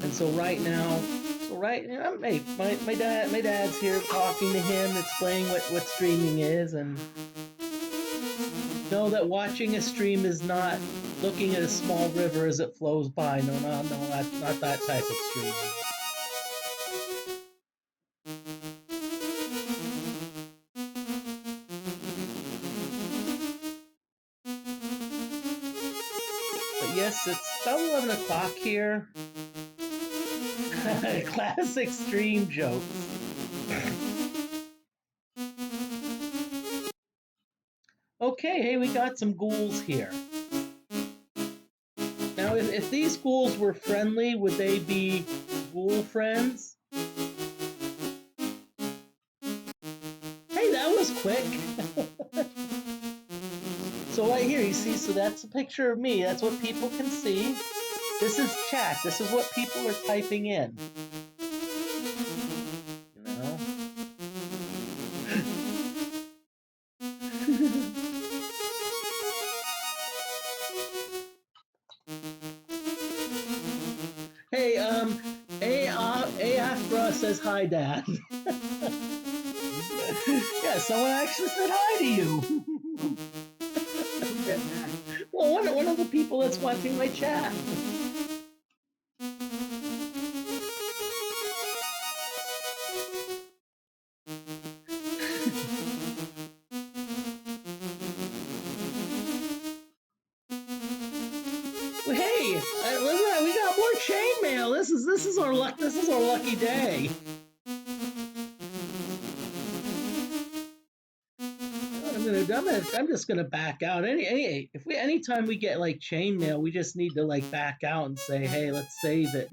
And so right now, hey, my dad's here talking to him, explaining what streaming is, and know that watching a stream is not looking at a small river as it flows by. No, that's not that type of streaming. But yes, it's about 11 o'clock here. Classic stream jokes. Okay, hey, we got some ghouls here. Now, if these ghouls were friendly, would they be ghoul friends? Hey, that was quick. So right here, you see, so that's a picture of me. That's what people can see. This is chat. This is what people are typing in. You know? Hey, Afra says hi, Dad. Yeah, someone actually said hi to you. Well, one of the people that's watching my chat. Well, hey, listen, we got more chainmail. This is our luck. This is our lucky day. I'm just gonna back out. Anytime we get like chainmail, we just need to like back out and say, hey, let's save it.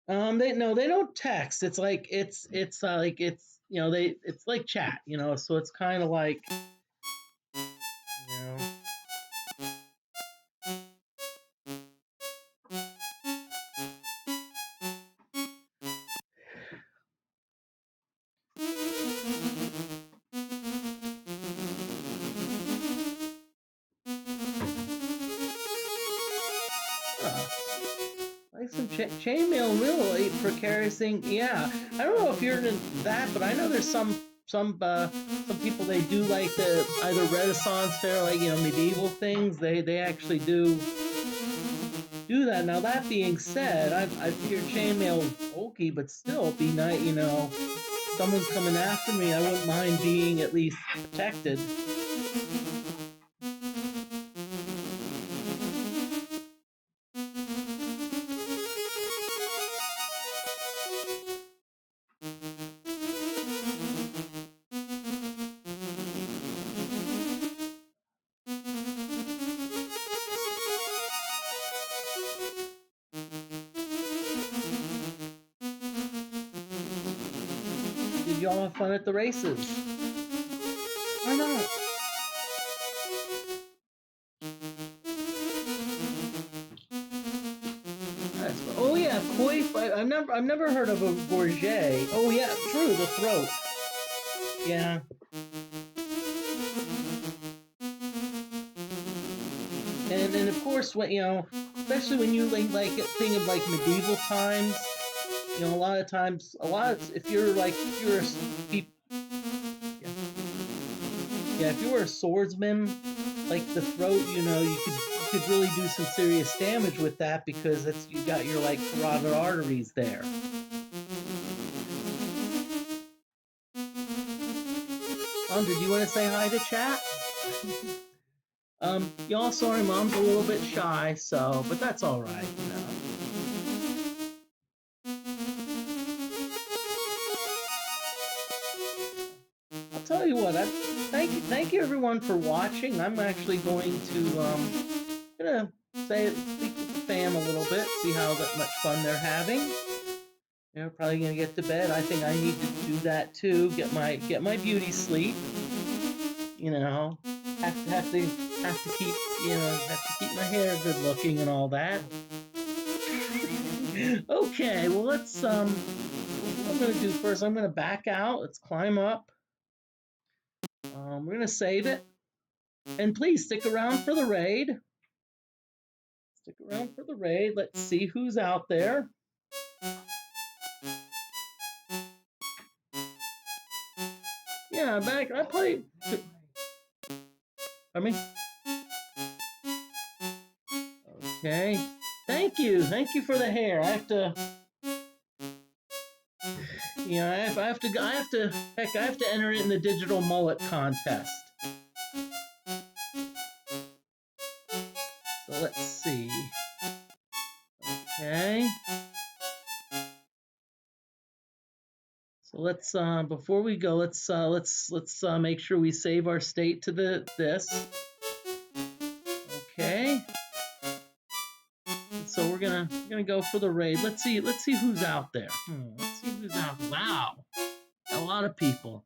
And they don't text. It's like it's it's like chat, so it's kind of like, like some chainmail really precarious thing. Yeah, I don't know if you're into that, but I know there's some people, they do like the either Renaissance fair, like medieval things. They actually do that. Now that being said, I figure chainmail is bulky, but still be nice. Someone's coming after me, I wouldn't mind being at least protected. Did y'all have fun at the races? Why not? Oh yeah, koi. I've never heard of a gorget. Oh yeah, true, the throat. Yeah. And of course, what especially when you like think of like medieval times, a lot of times, if you were a swordsman, like the throat, you could could really do some serious damage with that because you got your like carotid arteries there. Did you want to say hi to chat? Y'all, sorry, Mom's a little bit shy, so, but that's all right, you know. I'll tell you what, thank you everyone for watching. I'm actually going to, gonna speak with the fam a little bit, see how much fun they're having. They're probably gonna get to bed. I think I need to do that too. Get my beauty sleep. You know, have to keep my hair good looking and all that. Okay, well let's what I'm gonna do first. I'm gonna back out. Let's climb up. We're gonna save it, and please stick around for the raid. Stick around for the raid. Let's see who's out there. Yeah, I played. I mean, okay. Thank you for the hair. I have to, you know, I have to enter it in the digital mullet contest. So let's see. Okay. So let's before we go, let's make sure we save our state to this. Okay. So we're gonna go for the raid. Let's see who's out there. Let's see who's out. Wow, a lot of people.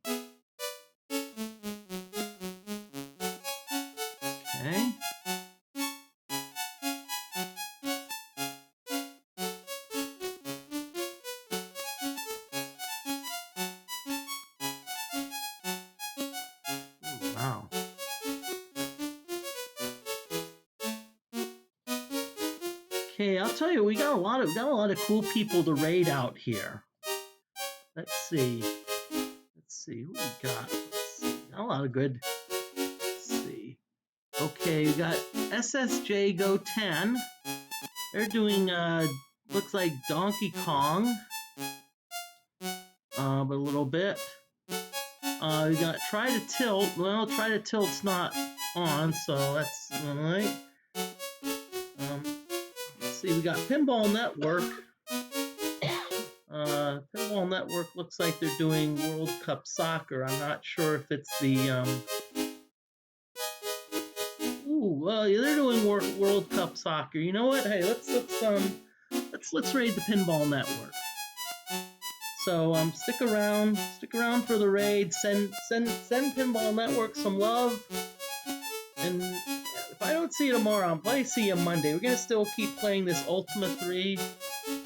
Okay. Wow. Okay, I'll tell you, we got a lot of cool people to raid out here. Let's see who we got. Let's see. Got a lot of good. Let's see. Okay, we got SSJ Go 10. They're doing looks like Donkey Kong, but a little bit. We got Try to Tilt. Well, Try to Tilt's not on, so that's all right. Let's see, we got Pinball Network. Pinball Network looks like they're doing World Cup Soccer. I'm not sure if it's the well, yeah, they're doing World Cup Soccer. You know what? Hey, let's raid the Pinball Network. So stick around for the raid. Send Pinball Network some love. And if I don't see you tomorrow, I'll probably see you Monday. We're gonna still keep playing this Ultima 3,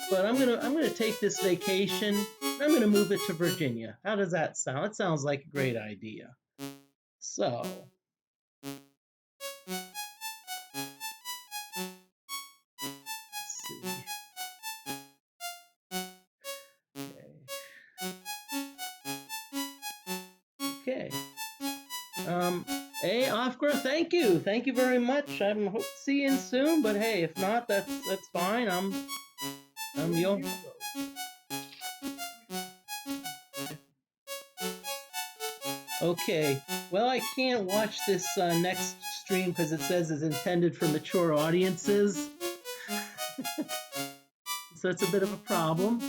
but I'm gonna take this vacation. And I'm gonna move it to Virginia. How does that sound? It sounds like a great idea. So. Okay. Hey, Ofgra, thank you very much. I hope to see you soon. But hey, if not, that's fine. I'm you'll. Okay. Well, I can't watch this next stream because it says it's intended for mature audiences. So it's a bit of a problem.